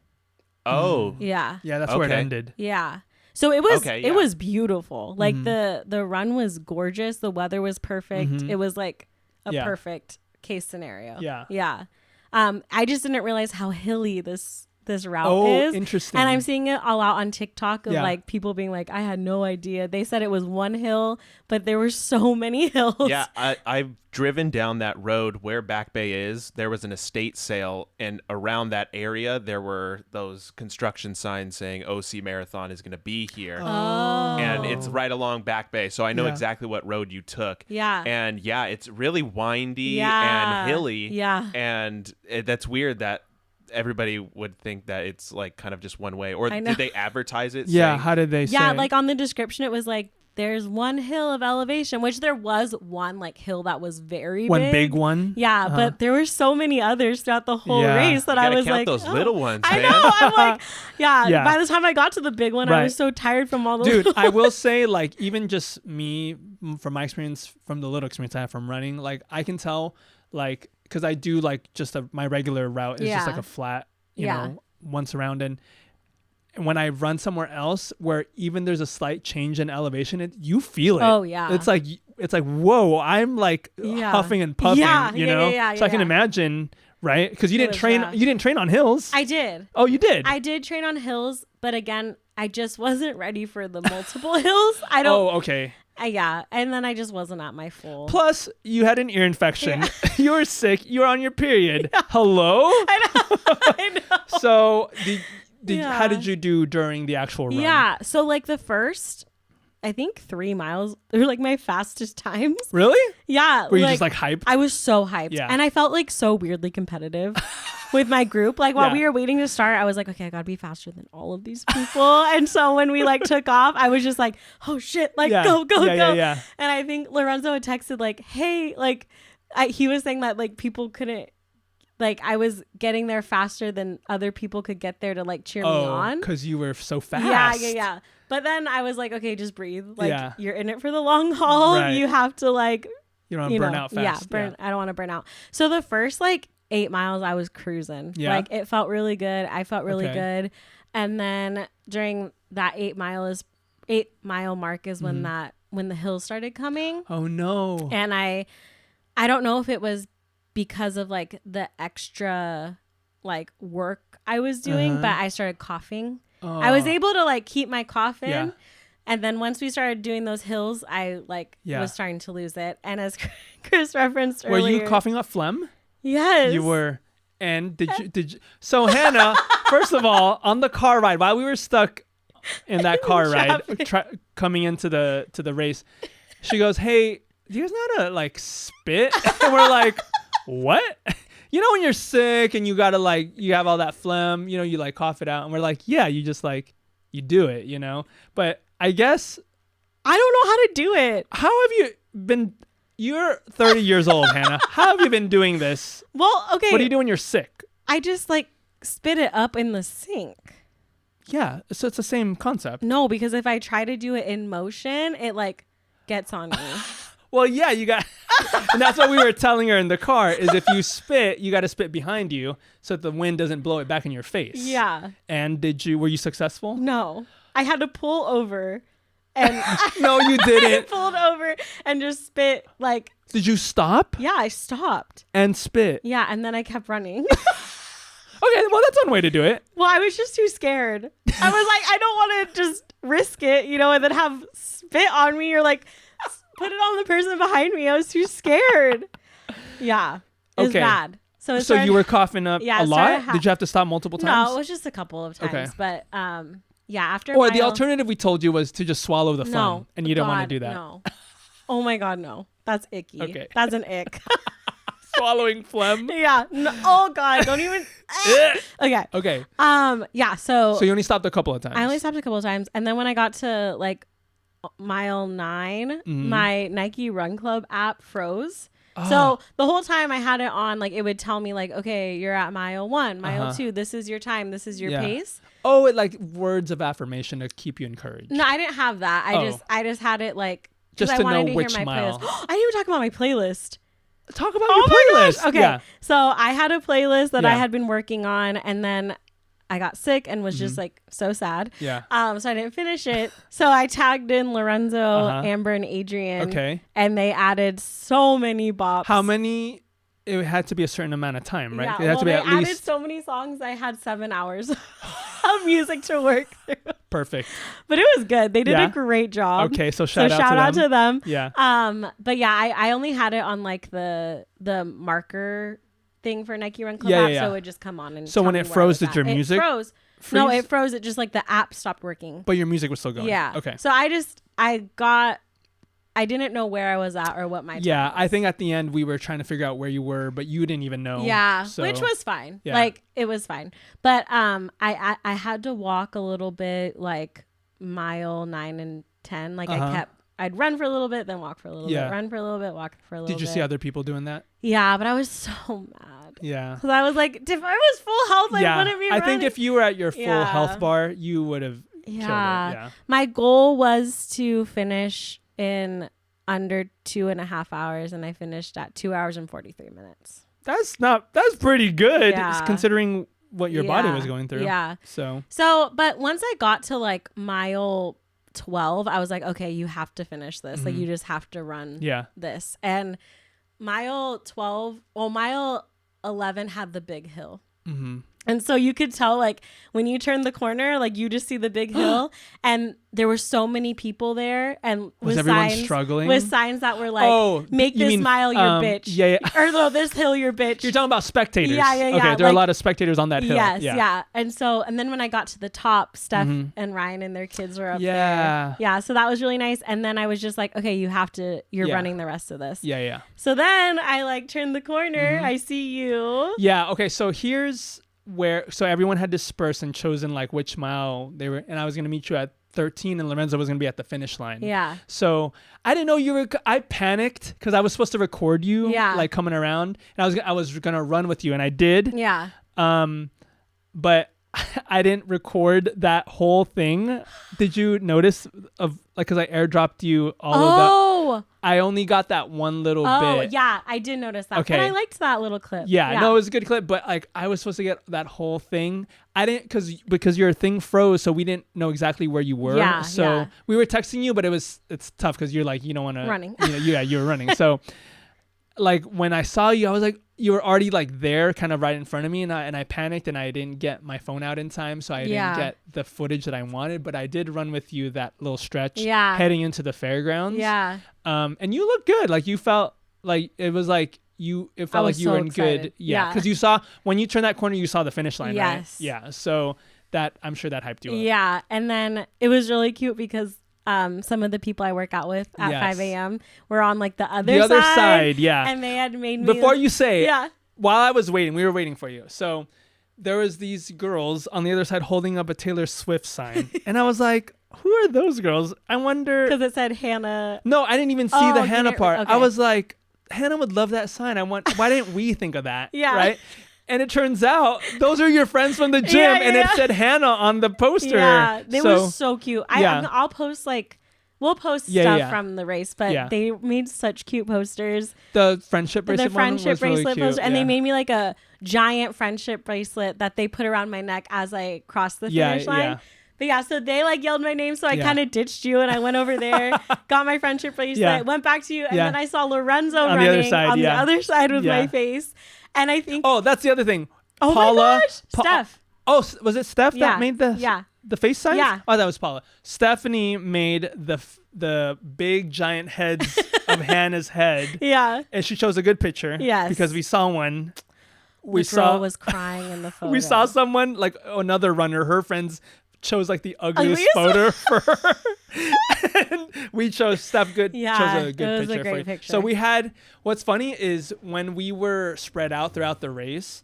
Oh. Yeah. Yeah, that's where it Okay. ended. Yeah. So it was Okay, it yeah. was beautiful. Like the run was gorgeous. The weather was perfect. It was like a Yeah. perfect case scenario. Yeah. Yeah. I just didn't realize how hilly this route Oh, is. interesting. And I'm seeing it all out on TikTok of Yeah. like people being like, I had no idea. They said it was one hill, but there were so many hills. Yeah, I've driven down that road where Back Bay is. There was an estate sale, and around that area, there were those construction signs saying OC Marathon is going to be here. Oh. And it's right along Back Bay, so I know Yeah. exactly what road you took. Yeah. And yeah, it's really windy Yeah. and hilly. Yeah. And that's weird that everybody would think that it's like kind of just one way. Or I know. did they advertise it? Yeah, saying- how did they say? Yeah, like on the description, it was like, there's one hill of elevation, which there was one like hill that was very one big one? Yeah, but there were so many others throughout the whole Yeah. race that You I gotta was count like, those oh. little ones, I man. know. I'm like, yeah. Yeah. By the time I got to the big one, I Right. was so tired from all the Dude, little I will say, like, even just me, from my experience, from the little experience I have from running, like, I can tell, like, because I do, like, just my regular route is just Yeah. like a flat, you Yeah. know, once around. And when I run somewhere else where even there's a slight change in elevation, you feel it. Oh, yeah. It's like, whoa, I'm like Yeah. huffing and puffing, Yeah, you yeah, know? yeah, So I can yeah. imagine, right? Because you It didn't was train, rough. you didn't train on hills. I did. Oh, you did? I did train on hills, but again, I just wasn't ready for the multiple hills. I don't. Oh, okay. Yeah, and then I just wasn't at my full. Plus, you had an ear infection. You were sick. You were on your period. Hello? I know. So, how Yeah. did you do during the actual run? Yeah. So like the first, I think 3 miles, they were like my fastest times. Really? Yeah. Were you just like hyped? I was so hyped. Yeah. And I felt like so weirdly competitive with my group. Like while Yeah. we were waiting to start, I was like, okay, I gotta be faster than all of these people. And so when we like took off, I was just like, oh shit, like Yeah. go, go, Yeah, go. yeah. And I think Lorenzo had texted like, hey, like he was saying that like people couldn't, like I was getting there faster than other people could get there to like cheer me Oh, on. because you were so fast. Yeah. But then I was like, okay, just breathe. Like Yeah. you're in it for the long haul. Right. You have to like, You don't you burn know, out fast. Yeah, I don't want to burn out. So the first like 8 miles, I was cruising. Yeah. Like it felt really good. I felt really Okay. good. And then during that 8 mile mark is when when the hills started coming. Oh no. And I don't know if it was because of like the extra like work I was doing, but I started coughing. I was able to like keep my cough in. Yeah. And then once we started doing those hills, I like Yeah. was starting to lose it. And as Chris referenced Were earlier. you coughing up phlegm? Yes. You were. And did you so Hannah, first of all, on the car ride, while we were stuck in that car ride coming into the race, she goes, "Hey, do you guys know how to like spit?" And we're like, "What?" You know when you're sick and you gotta like you have all that phlegm, you know, you like cough it out, and we're like, yeah, you just like you do it, you know. But I guess I don't know how to do it. how have you been? You're 30 years old, Hannah. How have you been doing this? Well, okay. What do you do when you're sick? I just like spit it up in the sink. Yeah, so it's the same concept. No, because if I try to do it in motion, it like gets on me. Well, yeah, you got, and that's what we were telling her in the car. Is if you spit, you got to spit behind you so that the wind doesn't blow it back in your face. Yeah. And were you successful? No, I had to pull over, and No, you I didn't. pulled over and just spit like. Did you stop Yeah, I stopped. and spit? Yeah, and then I kept running. Okay, well, that's one way to do it. Well, I was just too scared. I was like, I don't want to just risk it, you know, and then have spit on me or like put it on the person behind me. I was too scared. Yeah, it was bad. So you were coughing up a lot? Did you have to stop multiple times? No, it was just a couple of times. Okay. But yeah, after Or the alternative we told you was to just swallow the phlegm, No, and you didn't want to God, do that. No. Oh my God, no. That's icky. Okay. That's an ick. Swallowing phlegm. Yeah. No, oh God, don't even. Okay. Okay. Yeah. So So you only stopped a couple of times. I only stopped a couple of times, and then when I got to like mile 9, my Nike Run Club app froze. So the whole time I had it on, like it would tell me like, okay, you're at mile 1, mile 2. This is your time. This is your pace. Oh, it like words of affirmation to keep you encouraged. No, I didn't have that. I just had it like Just I to wanted know to which hear my mile. playlist. I didn't even talk about my playlist. Talk about Oh your my playlist. gosh. Okay. Yeah. So I had a playlist that I Yeah. had been working on, and then I got sick and was just like so sad. Yeah. So I didn't finish it. So I tagged in Lorenzo, Amber, and Adrian. Okay. And they added so many bops. How many? It had to be a certain amount of time, right? Yeah, It had to be they at added least so many songs. I had 7 hours of music to work through. perfect. But it was good. They did Yeah? a great job. Okay, so shout out to them. Yeah. But yeah, I only had it on like the marker thing for Nike Run Club Yeah, app, yeah, yeah. so it would just come on and So tell when me it where I froze, was did your at. music It froze. No, freeze? it froze. It just like the app stopped working. But your music was still going. Yeah. Okay. So I didn't know where I was at or what my time Yeah, was. I think at the end we were trying to figure out where you were, but you didn't even know. Yeah, So, which was fine. Yeah. Like it was fine. But I had to walk a little bit, like mile 9 and 10. Like I'd run for a little bit, then walk for a little bit, run for a little bit, walk for a little bit. Did you see other people doing that? Yeah, but I was so mad. Yeah. Because I was like, if I was full health, I wouldn't be I running. think if you were at your full Yeah. health bar, you would have killed it. Yeah. Yeah. My goal was to finish in under 2.5 hours, and I finished at 2 hours and 43 minutes. That's pretty good Yeah. considering what your body was going through. Yeah. So But once I got to like mile 12, I was like, okay, you have to finish this. Like you just have to run this. And mile 11 had the big hill. mm-hmm. And so you could tell, like, when you turn the corner, like, you just see the big hill. And there were so many people there. And Was with everyone signs, struggling? with signs that were like, make this mile your bitch. Yeah, yeah. Or no, this hill your bitch. You're talking about spectators. Yeah, yeah, yeah. Okay, there are a Like- lot of spectators on that hill. Yes, yeah. yeah. And then when I got to the top, Steph and Ryan and their kids were up Yeah. there. Yeah, so that was really nice. And then I was just like, okay, you're Yeah. running the rest of this. Yeah, yeah. So then I like turned the corner. I see you. Yeah, okay, so here's so everyone had dispersed and chosen like which mile they were, and I was going to meet you at 13 and Lorenzo was going to be at the finish line. Yeah. So I didn't know I panicked because I was supposed to record you like coming around, and I was going to run with you, and I did. Yeah. But I didn't record that whole thing. Did you notice because I airdropped you all of that? Oh. I only got that one little bit. Yeah, I did notice that. Okay. But I liked that little clip. Yeah, no, it was a good clip, but like I was supposed to get that whole thing. I didn't because your thing froze, so we didn't know exactly where you were. Yeah, so we were texting you, but it's tough because you're like you don't want to running. You were running. So like when I saw you, I was like you were already like there, kind of right in front of me, and I panicked and I didn't get my phone out in time, so I didn't get the footage that I wanted. But I did run with you that little stretch heading into the fairgrounds. Yeah. And you looked good. Like you felt like it was like. It felt like you were in good. Yeah. Because you saw, when you turned that corner, you saw the finish line, right? Yeah. So I'm sure that hyped you up. Yeah. And then it was really cute because some of the people I work out with at 5 a.m. were on like the other side. Yeah. And they had made me. Before you say it, while I was waiting, we were waiting for you. So there was these girls on the other side holding up a Taylor Swift sign. And I was like, who are those girls? I wonder. Because it said Hannah. No, I didn't even see the Hannah part. Okay. I was like, Hannah would love that sign. Why didn't we think of that? Yeah. Right. And it turns out those are your friends from the gym, and it said Hannah on the poster. Yeah, they were so cute. I'll post we'll post stuff from the race, but they made such cute posters. The friendship bracelet, poster, and they made me like a giant friendship bracelet that they put around my neck as I crossed the finish line. Yeah. But so they like yelled my name, so I kind of ditched you and I went over there, got my friendship bracelet, went back to you, and then I saw Lorenzo on running the other side with my face. And I think that's the other thing. Oh Paula, my gosh, Steph. Oh, was it Steph that made the face signs? Yeah. Oh, that was Paula. Stephanie made the big giant heads of Hannah's head. Yeah. And she chose a good picture. Yes. Because we saw one. The girl was crying in the photo. We saw someone, like another runner, her friends chose like the ugliest photo for her. And we chose Steph chose a good picture for you. Picture. So what's funny is when we were spread out throughout the race,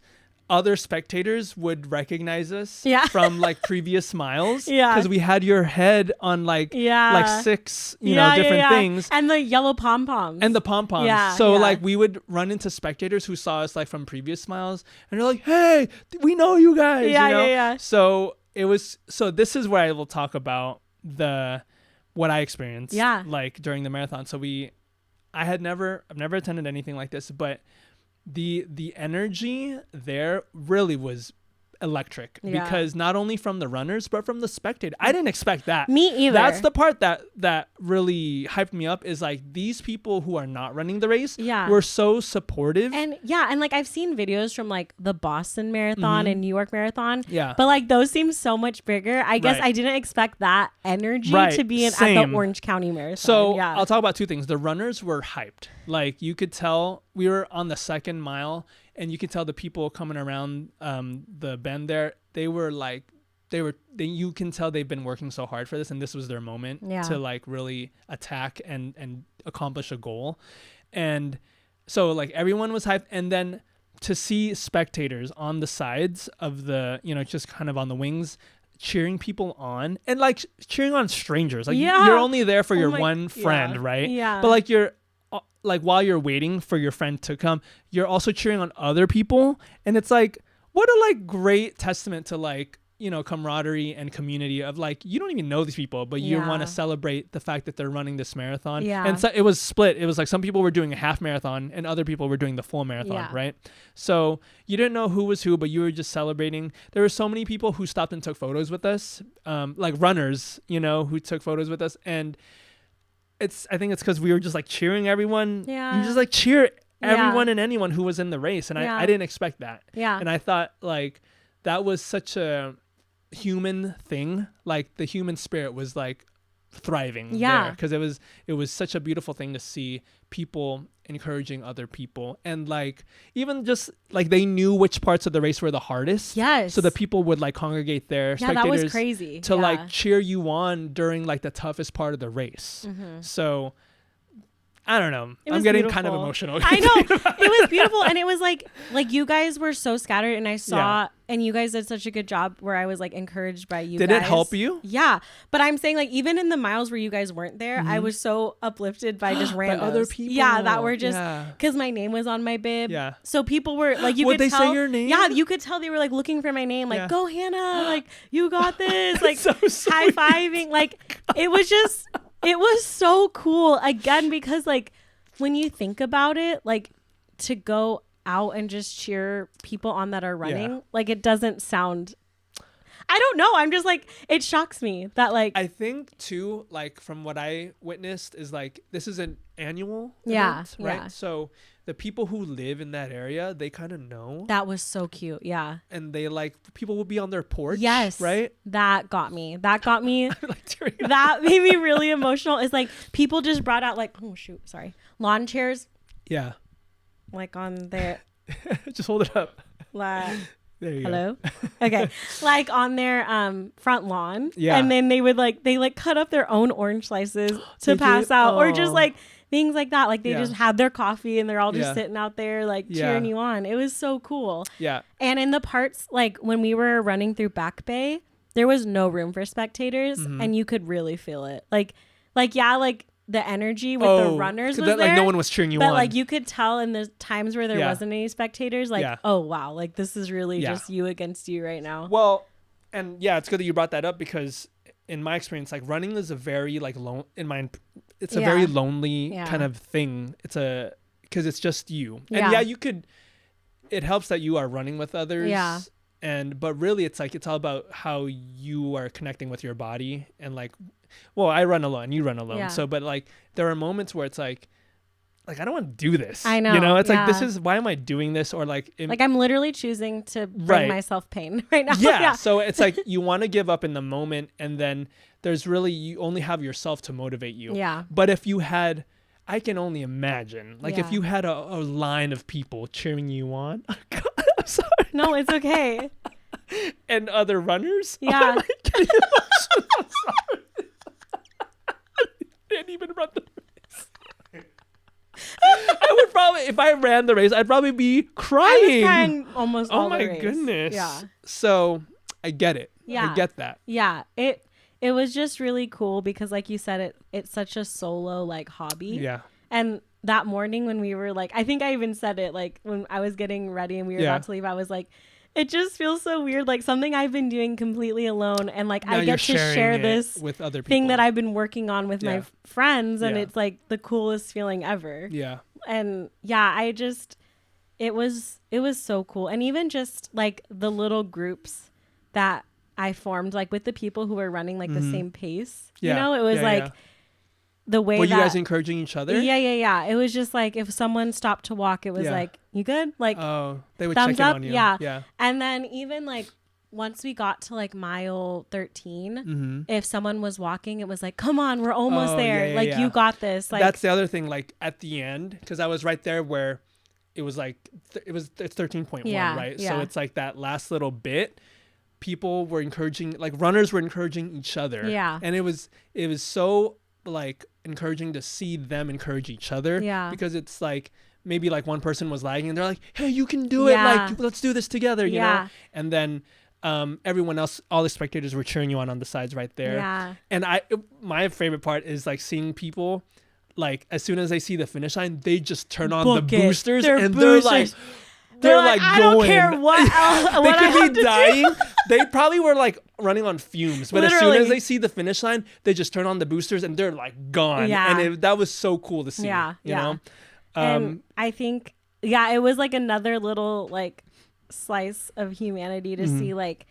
other spectators would recognize us from like previous miles because we had your head on like 6 different things, and the yellow pom-poms so like we would run into spectators who saw us like from previous miles and they're like, hey, we know you guys. So this is where I will talk about what I experienced like during the marathon. So I've never attended anything like this, but the energy there really was electric because not only from the runners but from the spectator. I didn't expect that. Me either. That's the part that really hyped me up, is like these people who are not running the race were so supportive. And like I've seen videos from like the Boston Marathon and New York Marathon. Yeah. But like those seem so much bigger. I guess I didn't expect that energy to be at the Orange County Marathon. So I'll talk about two things. The runners were hyped. Like you could tell we were on the second mile and you could tell the people coming around the bend there, you can tell they've been working so hard for this, and this was their moment to like really attack and accomplish a goal. And so like everyone was hyped, and then to see spectators on the sides of the, just kind of on the wings, cheering people on and like cheering on strangers. Like you're only there for your one friend, right? Yeah. But like while you're waiting for your friend to come, you're also cheering on other people. And it's like, what a like great testament to like, camaraderie and community of like, you don't even know these people, but you want to celebrate the fact that they're running this marathon. Yeah. And so it was split. It was like some people were doing a half marathon and other people were doing the full marathon, right? So you didn't know who was who, but you were just celebrating. There were so many people who stopped and took photos with us, like runners, who took photos with us. And I think it's because we were just like cheering everyone. Yeah. You just like cheer everyone and anyone who was in the race. And I didn't expect that. Yeah. And I thought like that was such a human thing. Like the human spirit was like thriving there, because it was such a beautiful thing to see people encouraging other people, and like even just like they knew which parts of the race were the hardest, so the people would like congregate there, spectators, that was crazy, to like cheer you on during like the toughest part of the race. So I don't know. I'm getting kind of emotional. I know. It was beautiful. And it was like you guys were so scattered, and I saw, and you guys did such a good job where I was like encouraged by you guys. Did it help you? Yeah. But I'm saying like even in the miles where you guys weren't there, I was so uplifted by just randos. By other people. Yeah, that were just, because my name was on my bib. Yeah. So people were like, you would could they tell. Say your name? Yeah, you could tell they were like looking for my name, like, go Hannah, like you got this, like so high-fiving. Like it was just, it was so cool again, because like when you think about it, like to go out and just cheer people on that are running, like it doesn't sound, I don't know, I'm just like, it shocks me that like I think too, like from what I witnessed is like this is an annual event, right? So the people who live in that area, they kind of know. That was so cute. Yeah. And they like, people will be on their porch. Yes. Right? That got me. Like, that made me really emotional. It's like people just brought out like, lawn chairs. Yeah. Like on their. Just hold it up. Like, there you hello? go. Okay. Like on their front lawn. Yeah. And then they would they cut up their own orange slices to pass out. Or just like things like that. Like they just had their coffee and they're all just sitting out there like cheering you on. It was so cool. Yeah. And in the parts, like when we were running through Back Bay, there was no room for spectators and you could really feel it. Like the energy with the runners was that, there. Like no one was cheering you on. But like you could tell in the times where there wasn't any spectators, like, oh wow, like this is really just you against you right now. Well, and it's good that you brought that up, because in my experience, like running is a very like it's a very lonely kind of thing. Because it's just you. And you could, it helps that you are running with others. Yeah. But really it's like, it's all about how you are connecting with your body. And like, well, I run alone, you run alone. Yeah. So, but like, there are moments where it's like I don't want to do this. I know. You know, it's like, why am I doing this? Or like I'm literally choosing to bring myself pain right now. Yeah. So it's like, you want to give up in the moment, and then there's really, you only have yourself to motivate you. Yeah. But if you had, I can only imagine, like if you had a line of people cheering you on. Oh God, I'm sorry. No, it's okay. And other runners. Yeah. Oh, I'm sorry. I didn't even run the race. I would probably, if I ran the race, I'd probably be crying. I was crying almost all the race. Oh my goodness. Yeah. So I get it. Yeah. I get that. Yeah. It was just really cool because, like you said, it's such a solo like hobby. Yeah. And that morning when we were like, I think I even said it, like when I was getting ready and we were about to leave, I was like, it just feels so weird, like something I've been doing completely alone, and like now I get to share this with other people. Thing that I've been working on with my friends, and it's like the coolest feeling ever. Yeah. And I just, it was so cool. And even just like the little groups that I formed, like with the people who were running like the same pace, you know, it was the way were you guys encouraging each other? Yeah. It was just like, if someone stopped to walk, it was like, you good? Like, they would thumbs check up. in on you. Yeah. And then even like, once we got to like mile 13, if someone was walking, it was like, come on, we're almost there. You got this. Like, that's the other thing. Like at the end, because I was right there where it was like, it's 13.1, right? Yeah. So it's like that last little bit. People were encouraging, like runners were encouraging each other. Yeah. And it was so like encouraging to see them encourage each other. Yeah. Because it's like, maybe like one person was lagging and they're like, hey, you can do it. Like, let's do this together, you know? And then everyone else, all the spectators were cheering you on the sides right there. Yeah. And my favorite part is like seeing people, like as soon as they see the finish line, they just turn on the boosters and they're like I don't care what else. They could be dying. They probably were like running on fumes, but Literally. as soon as they see the finish line, they just turn on the boosters and they're like gone. Yeah. And that was so cool to see. You know? And I think, it was like another little like slice of humanity to see, like,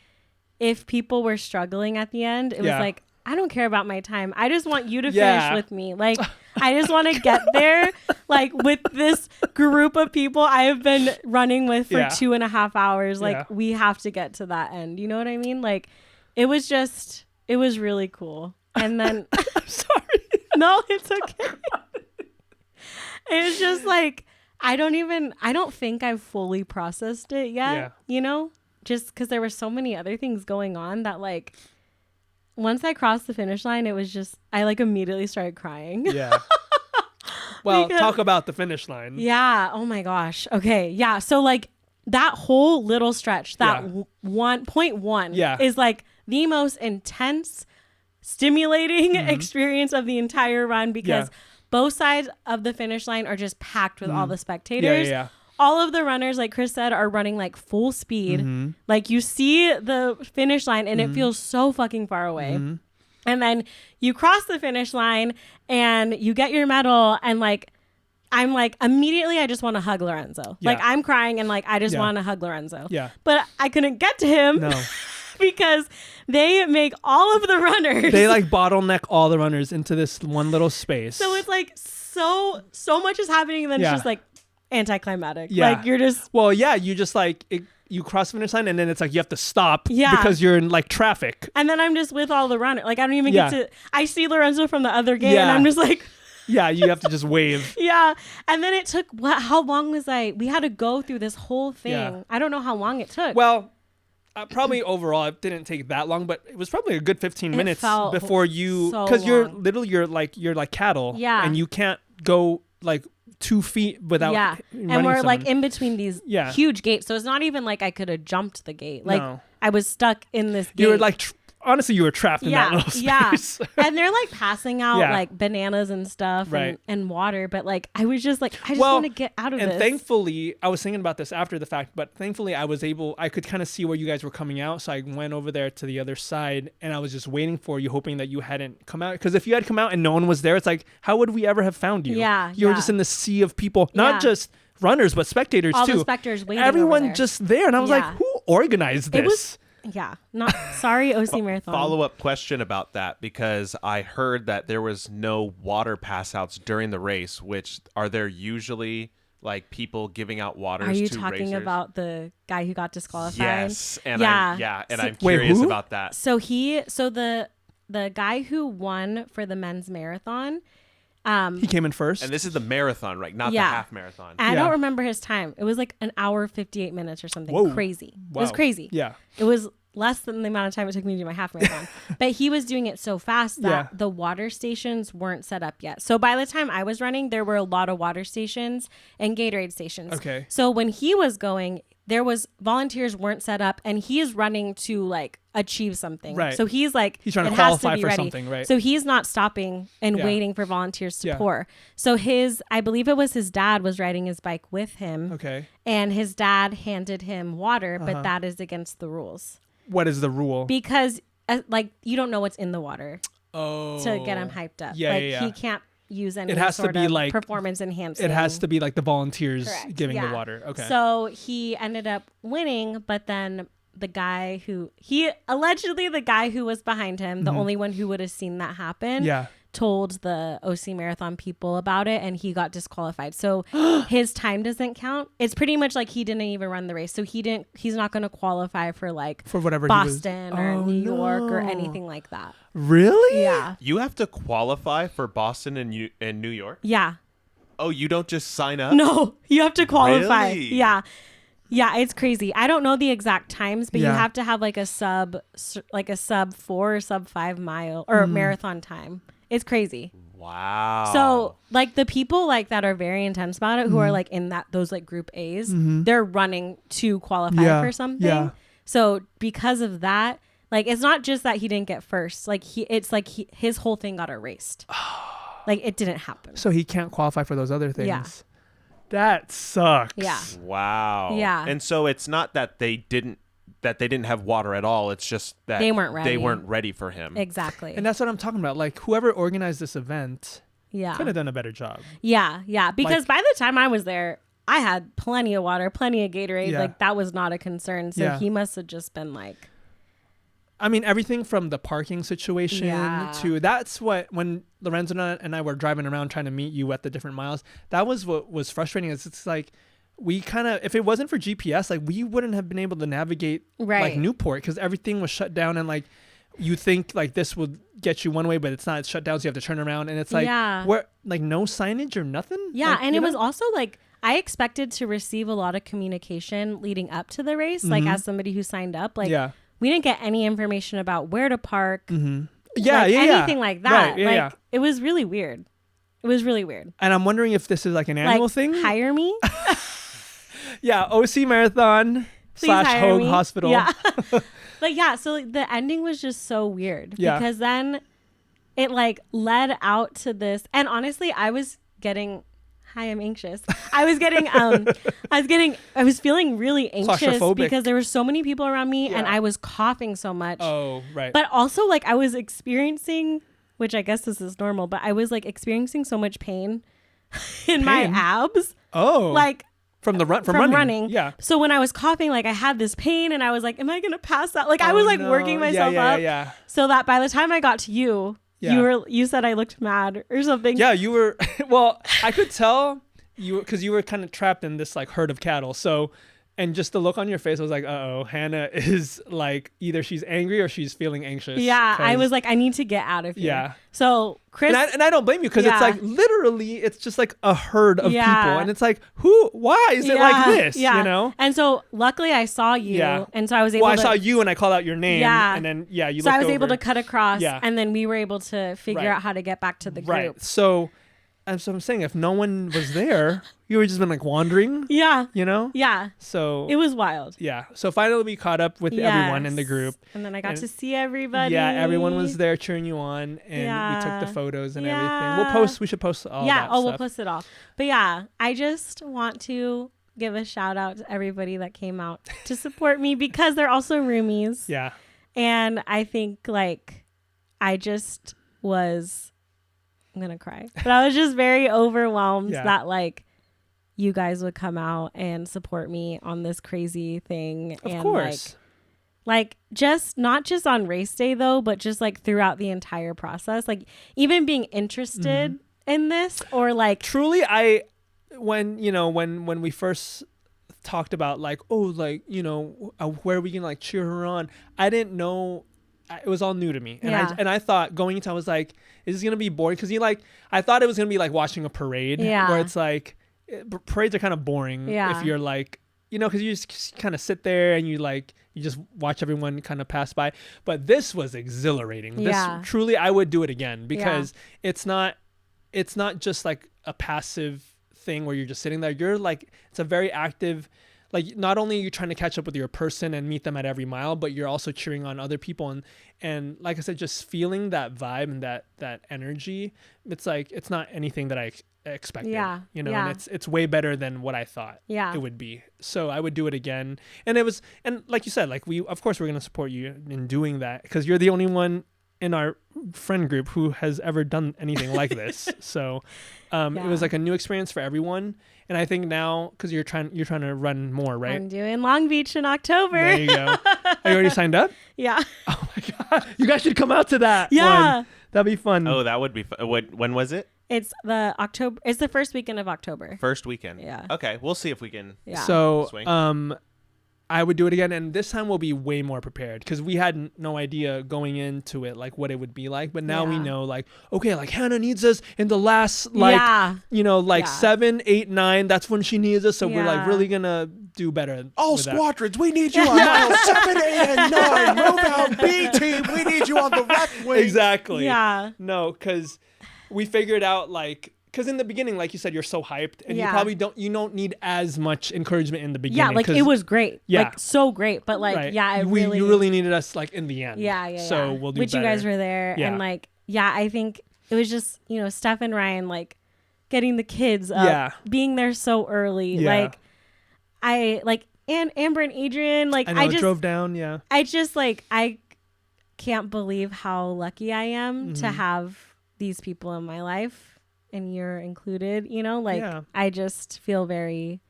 if people were struggling at the end, it was like, I don't care about my time. I just want you to finish with me. Like, I just want to get there, like, with this group of people I have been running with for 2.5 hours. Like, we have to get to that end. You know what I mean? Like, it was really cool. And then, I'm sorry. No, it's okay. It's just like, I don't think I've fully processed it yet, you know, just because there were so many other things going on that, like, once I crossed the finish line, it was just, I like immediately started crying. Yeah. Well, talk about the finish line. Yeah. Oh my gosh. Okay. Yeah. So like that whole little stretch, that 1.1 is like the most intense, stimulating experience of the entire run, because both sides of the finish line are just packed with all the spectators. Yeah. All of the runners, like Chris said, are running like full speed. Like you see the finish line and it feels so fucking far away. And And then you cross the finish line and you get your medal, and like I'm like, immediately I just want to hug Lorenzo. Yeah. Like I'm crying and like I just Yeah. want to hug Lorenzo. Yeah. But I couldn't get to him No. because they make all of the runners. They like bottleneck all the runners into this one little space. So it's like so much is happening, and then Yeah. it's just like anticlimactic. Yeah. Like you're just Well, yeah, you just like you cross the finish line, and then it's like you have to stop Yeah. because you're in like traffic. and then I'm just with all the runners. Like I don't even Yeah. get to I see Lorenzo from the other gate and Yeah. I'm just like Yeah, you have to just wave. yeah. And then it took how long was we had to go through this whole thing. Yeah. I don't know how long it took. Well, probably overall it didn't take that long, but it was probably a good 15 minutes felt before you, so because you're long. literally you're like cattle. Yeah. And you can't go like 2 feet without. yeah. running And we're someone. like in between these Yeah. huge gates. So it's not even like I could have jumped the gate. Like No. I was stuck in this gate. You were like honestly, you were trapped in that little space. And they're like passing out Yeah. like bananas and stuff Right. and water, but like I was just like I just Well, want to get out of And this. thankfully, I was thinking about this after the fact, but thankfully I could kind of see where you guys were coming out. So I went over there to the other side and I was just waiting for you, hoping that you hadn't come out. Because if you had come out and no one was there, it's like, how would we ever have found you? Yeah, You were yeah. just in the sea of people, Yeah. not just runners, but spectators all too. the spectators waiting over Everyone there. just there. And I was like, Yeah. who organized this? It was not sorry OC Marathon. Follow-up question about that, because I heard that there was no water passouts during the race, which are there usually like people giving out waters Are you to talking racers? about the guy who got disqualified? Yes. And Yeah. and So- I'm Wait, curious who? about that. So the guy who won for the men's marathon, He came in first. And this is the marathon, right? Not Yeah. the half marathon. I Yeah. don't remember his time. It was like an hour 58 minutes or something. Whoa. Crazy. Wow. It was crazy. Yeah. It was less than the amount of time it took me to do my half marathon. But he was doing it so fast that Yeah. the water stations weren't set up yet. So by the time I was running, there were a lot of water stations and Gatorade stations. Okay. So when he was going, there was volunteers weren't set up, and he is running to like achieve something. Right. So he's like, He's trying to it has qualify be for ready. something, right. So he's not stopping and Yeah. waiting for volunteers to Yeah. pour. So I believe it was his dad was riding his bike with him. Okay. And his dad handed him water, Uh-huh. but that is against the rules What is the rule? because like you don't know what's in the water Oh. to get him hyped up. Yeah, like yeah, yeah. he can't use any It has to sort be of like- performance enhancing. It has to be like the volunteers Correct, giving yeah. the water. Okay. So he ended up winning, but then the guy who the guy who was behind him, the only one who would have seen that happen, Mm-hmm. yeah. told the OC Marathon people about it, and he got disqualified. So his time doesn't count. It's pretty much like he didn't even run the race, so he's not going to qualify for like For whatever Boston he or was. New York or no. anything like that. Really? Yeah. You have to qualify for Boston and New York? Yeah. Oh, you don't just sign up? No, you have to qualify. Really? Yeah. Yeah, it's crazy. I don't know the exact times, but you Yeah. have to have like a sub 4 or sub 5 mile or marathon time. It's crazy. Wow. So like the people like that are very intense about it, who are like in those like group A's, they're running to qualify Yeah, for something. yeah. So because of that, like it's not just that he didn't get first. Like his whole thing got erased. Like it didn't happen. So he can't qualify for those other things. Yeah. That sucks. Yeah. Wow. Yeah. And so it's not that they didn't have water at all. It's just that They weren't ready. They weren't ready for him. Exactly. And that's what I'm talking about. Like whoever organized this event Yeah. could have done a better job. Yeah. Yeah. Because Like- by the time I was there, I had plenty of water, plenty of Gatorade. Yeah. Like that was not a concern. So Yeah. he must have just been like, I mean, everything from the parking situation Yeah. to that's what when Lorenzo and I were driving around trying to meet you at the different miles, that was what was frustrating. Is it's like we kind of, if it wasn't for GPS, like we wouldn't have been able to navigate like Right. Newport because everything was shut down and like you think like this would get you one way, but it's not. It's shut down, so you have to turn around, and it's like Yeah. where like no signage or nothing. yeah. Like, And you it was know? also like, I expected to receive a lot of communication leading up to the race. Like as somebody who signed up, like yeah. we didn't get any information about where to park. Mm-hmm. Yeah, like, yeah, anything like that. Right, yeah, like yeah. it was really weird. It was really weird. And I'm wondering if this is like an annual Like thing. hire me. Yeah, OC Marathon / Please hire Hogue me. Hospital. Yeah. But yeah, so like, the ending was just so weird Yeah. because then it like led out to this. And honestly, I was getting hi, I'm anxious. I was feeling really anxious Claustrophobic. because there were so many people around me and Yeah. I was coughing so much. Oh, right. But also like I was experiencing, which I guess this is normal, but I was like experiencing so much pain in my Pain? abs. Oh, Like from from running. Yeah. So when I was coughing, like I had this pain and I was like, am I going to pass out? Like I was like working myself up. Yeah. So that by the time I got to you, Yeah. you said I looked mad or something. Yeah, you were. Well, I could tell because you were kind of trapped in this like herd of cattle. So, and just the look on your face, I was like, oh, Hannah is like either she's angry or she's feeling anxious. Yeah, I was like, I need to get out of here. Yeah. So Chris, and I don't blame you because it's like literally, it's just like a herd of people, and it's like, why is it like this? Yeah. You know. And so luckily I saw you, Yeah. and so I was able. Well, I to, saw you and I called out your name. Yeah. And then you. So I was looked able over. to cut across, Yeah. and then we were able to figure Right. out how to get back to the group. Right. So I'm saying if no one was there, you were just been like wandering. Yeah. You know. Yeah. So It was wild. yeah. So finally we caught up with everyone in the group. And then I got And- to see everybody. Yeah, everyone was there cheering you on, and we took the Yeah. photos and Yeah. everything. We should post all that we'll stuff. post it all. But yeah, I just want to give a shout out to everybody that came out to support me because they're also roomies. Yeah. And I think like I just was, I'm going to cry, but I was just very overwhelmed Yeah. that like you guys would come out and support me on this crazy thing. Of and course. like just not just on race day though, but just like throughout the entire process, like even being interested Mm-hmm. in this or like Truly, when we first talked about like, oh, like, where we can like cheer her on, I didn't know. It was all new to me, and Yeah. I thought going into, I was like, is this gonna be boring? Because I thought it was gonna be like watching a parade, Yeah. where it's like parades are kind of boring, Yeah. if you're like, because you just kind of sit there and you just watch everyone kind of pass by. But this was exhilarating. Yeah. This truly, I would do it again because it's not just like a passive thing where you're just sitting there. You're like, it's a very active. Like, not only are you trying to catch up with your person and meet them at every mile, but you're also cheering on other people. And like I said, just feeling that vibe and that energy, it's like, it's not anything that I expected. Yeah. And it's way better than what I thought Yeah. it would be. So I would do it again. And like you said, like of course we're going to support you in doing that because you're the only one in our friend group who has ever done anything like this. So it was like a new experience for everyone. And I think now, because you're trying to run more, right? I'm doing Long Beach in October. There you go. Are you already signed up? Yeah. Oh my God. You guys should come out to that. Yeah. one. That'd be fun. Oh, that would be fun. When was it? It's the first weekend of October. First weekend. Yeah. Okay, we'll see if we can. Yeah. So, Swing. I would do it again, and this time we'll be way more prepared because we had no idea going into it like what it would be like. But now we know, like, okay, like Hannah needs us in the last 7, 8, 9. That's when she needs us. So we're like really gonna do better. All with that. squadrons, we need you on mile 7, 8, and 9. Move out, B team. We need you on the left wing. Exactly. Yeah. No, because we figured out because in the beginning, like you said, you're so hyped, and you probably don't need as much encouragement in the beginning. Yeah, like it was great. Yeah. Like so great. But like, right. yeah, you really needed us like in the end. Yeah. So we'll do Which better. you guys were there. Yeah. And like, yeah, I think it was just, Steph and Ryan, like getting the kids up, being there so early. Yeah. And Amber and Adrian, like I just drove down. Yeah. I just like, I can't believe how lucky I am to have these people in my life. And you're included, I just feel very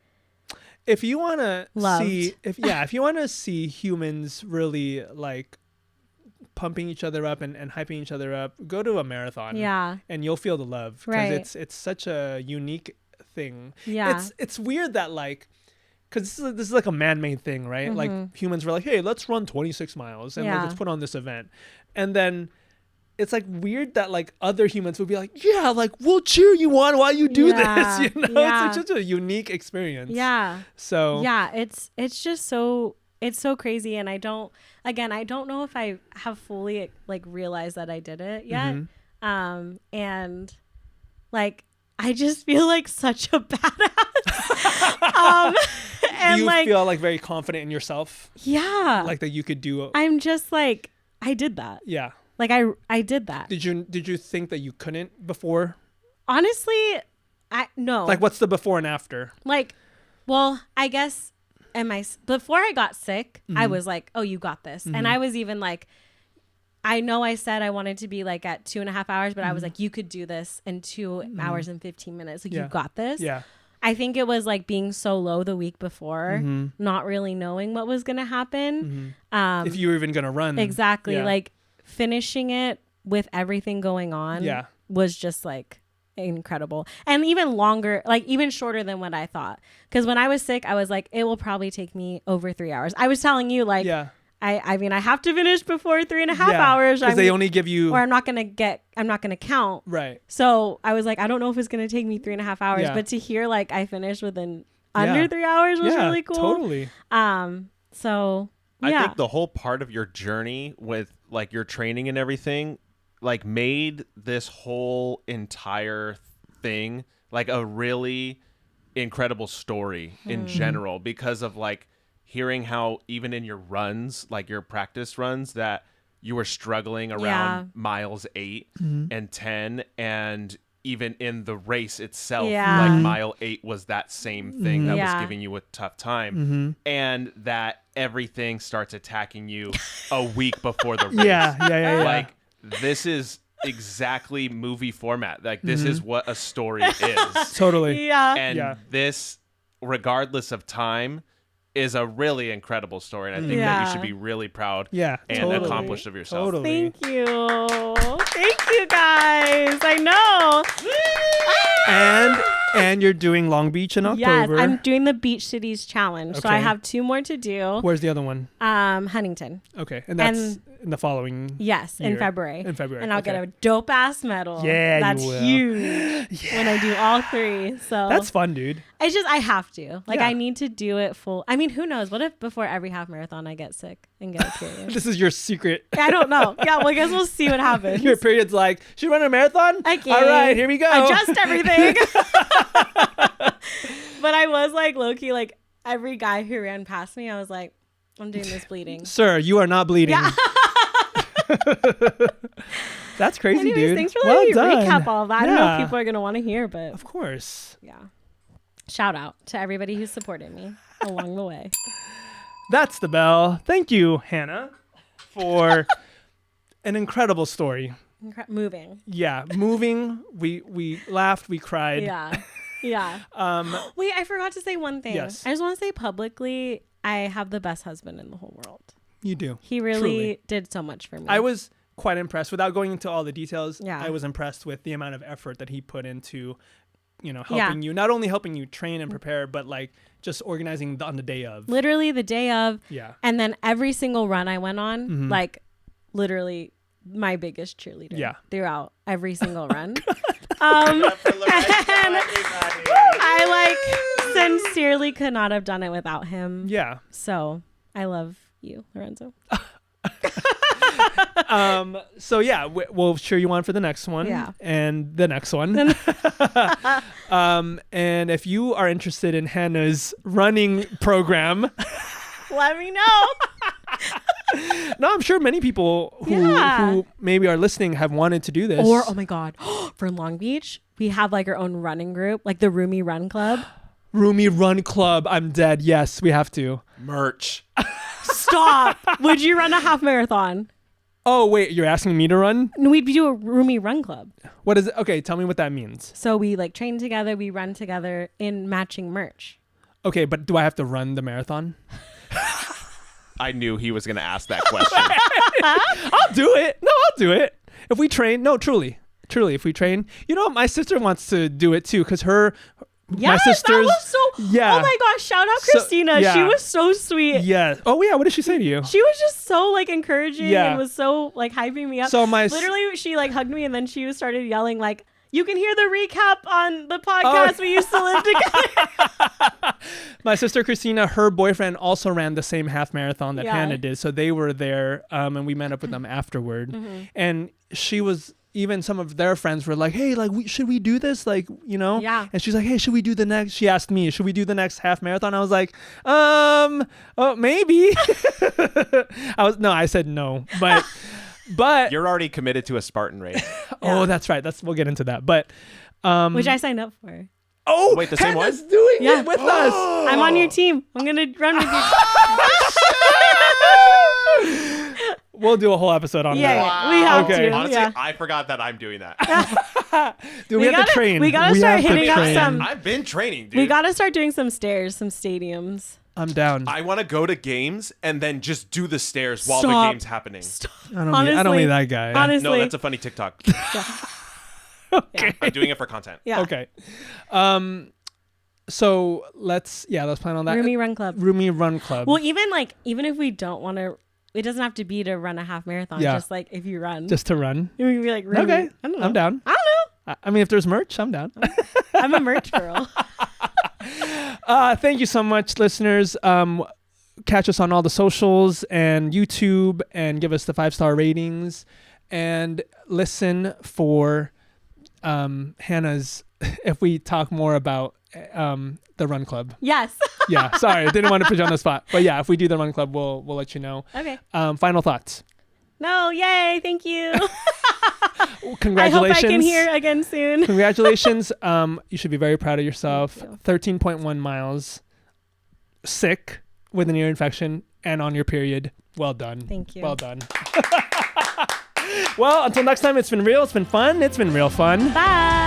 if you want to loved. see if you want to see humans really like pumping each other up and hyping each other up, go to a marathon. Yeah. And you'll feel the love because Right. it's such a unique thing. Yeah. It's weird that because this is like a man-made thing, right? Like humans were like, hey, let's run 26 miles and Yeah. let's put on this event. And then it's like weird that like other humans would be like, yeah, like we'll cheer you on while you do Yeah. this. It's like such a unique experience. Yeah. So Yeah, it's just so crazy, and I don't know if I have fully like realized that I did it yet. And like I just feel like such a badass. And you like feel like very confident in yourself, yeah, like that you could do. I'm just like I did that. Yeah. Like I did that. Did you think that you couldn't before? Honestly, No. Like, what's the before and after? Like, well, I guess before I got sick, I was like, oh, you got this. And I was even like, I know I said I wanted to be like at 2.5 hours, but I was like, you could do this in 2 hours and 15 minutes. Like, you got this. Yeah. I think it was like being so low the week before, not really knowing what was going to happen. If you were even going to run. Exactly. Yeah. Like, finishing it with everything going on was just like incredible. And even longer, like even shorter than what I thought. Because when I was sick, I was like, it will probably take me over 3 hours. I was telling you, like, I mean, I have to finish before 3.5 hours. Because they only give you, or I'm not going to count. Right. So I was like, I don't know if it's going to take me 3.5 hours, but to hear like I finished within under 3 hours was really cool. Totally. So I think the whole part of your journey with like your training and everything, like made this whole entire thing like a really incredible story in general, because of like hearing how even in your runs, like your practice runs, that you were struggling around miles 8 and 10, and even in the race itself, like mile 8 was that same thing that was giving you a tough time, and that everything starts attacking you a week before the race. Like, this is exactly movie format. Like, this is what a story is. Totally. And this, regardless of time, is a really incredible story, and I think that you should be really proud and accomplished of yourself. Thank you guys. I know. And you're doing Long Beach in October. Yes, I'm doing the Beach Cities Challenge. So I have 2 more to do. Where's the other one? Huntington. Okay, and that's in the following Yes, year. in February. And I'll get a dope ass medal. Yeah, that's you will. huge when I do all 3. So that's fun, dude. It's just I have to. Like, I need to do it full. I mean, who knows? What if before every half marathon I get sick and get a period? This is your secret. I don't know. Yeah, well, I guess we'll see what happens. Your period's like, should we run a marathon? Okay. All right, here we go. Adjust everything. But I was like, low-key, like every guy who ran past me, I was like, I'm doing this bleeding. Sir, you are not bleeding. Yeah. That's crazy, Anyways, dude. Thanks for letting me done. recap all of that. I don't know if people are going to want to hear, but of course. Yeah. Shout out to everybody who supported me along the way. That's the bell. Thank you, Hannah, for an incredible story. Moving. Yeah, moving. We laughed, we cried. Yeah. Yeah. Wait, I forgot to say one thing. Yes. I just want to say publicly, I have the best husband in the whole world. You do. He really Truly did so much for me. I was quite impressed. Without going into all the details, Yeah. I was impressed with the amount of effort that he put into, helping you, not only helping you train and prepare, but like just organizing on the day of. Literally the day of. Yeah. And then every single run I went on, like literally my biggest cheerleader. Yeah. Throughout every single run. And I like sincerely could not have done it without him. Yeah. So I love you, Lorenzo. So yeah, we'll cheer you on for the next one. Yeah. And the next one. And if you are interested in Hannah's running program, let me know. No, I'm sure many people who maybe are listening have wanted to do this. Or, oh my God, for Long Beach, we have like our own running group, like the Roomy Run Club. Roomy Run Club. I'm dead. Yes, we have to. Merch. Stop. Would you run a half marathon? Oh, wait, you're asking me to run? We'd do a Roomy Run Club. What is it? Okay, tell me what that means. So we like train together, we run together in matching merch. Okay, but do I have to run the marathon? I knew he was going to ask that question. I'll do it. No, I'll do it. If we train, no, truly, if we train. You know, my sister wants to do it too, because my sister's. That was so. Yeah. Oh my gosh! Shout out Christina. yeah. She was so sweet. Yeah. Oh yeah. What did she say to you? She was just so like encouraging Yeah. and was so like hyping me up. So literally she like hugged me and then she started yelling like, "You can hear the recap on the podcast. We used to live together." My sister Christina, her boyfriend also ran the same half marathon that Yeah. Hannah did, so they were there, and we met up with them afterward. And she was. Even some of their friends were like, "Hey, like, should we do this? Like, you know?" Yeah. And she's like, "Hey, should we do the next?" She asked me, "Should we do the next half marathon?" I was like, maybe." I said no, but You're already committed to a Spartan race. oh, that's right. We'll get into that. But Which I signed up for. Oh, wait, the same one? Hannah's doing Yeah. it with us. I'm on your team. I'm gonna run with you. We'll do a whole episode on Yeah, that. we have Okay. to. Honestly, Yeah. I forgot that I'm doing that. Dude, we have to train. we gotta start have to hitting up train. some- I've been training, dude. We gotta start doing some stairs, some stadiums. I'm down. I want to go to games and then just do the stairs while the Stop. game's happening. I don't Honestly, need that guy. Honestly, No, that's a funny TikTok. yeah. I'm doing it for content. Yeah. Okay. So let's plan on that. Roomy Run Club. Roomy Run Club. Well, even if we don't want to, it doesn't have to be to run a half marathon. Yeah. Just like if you run, Just to run. we can be like, Roomy. Okay. I don't know. I'm down. I don't I mean, if there's merch, I'm down. know. I'm a merch girl. Thank you so much, listeners. Catch us on all the socials and YouTube, and give us the 5-star ratings, and listen for Hannah's. If we talk more about the Run Club. Yes. Yeah, sorry, I didn't want to put you on the spot, but yeah, if we do the Run Club, we'll let you know. Okay. Final thoughts. No. Yay. Thank you. Congratulations. I hope I can hear again soon. Congratulations. You should be very proud of yourself. Thank you. 13.1 miles. Sick with an ear infection and on your period. Well done. Thank you. Well done. Well, until next time, it's been real. It's been fun. It's been real fun. Bye.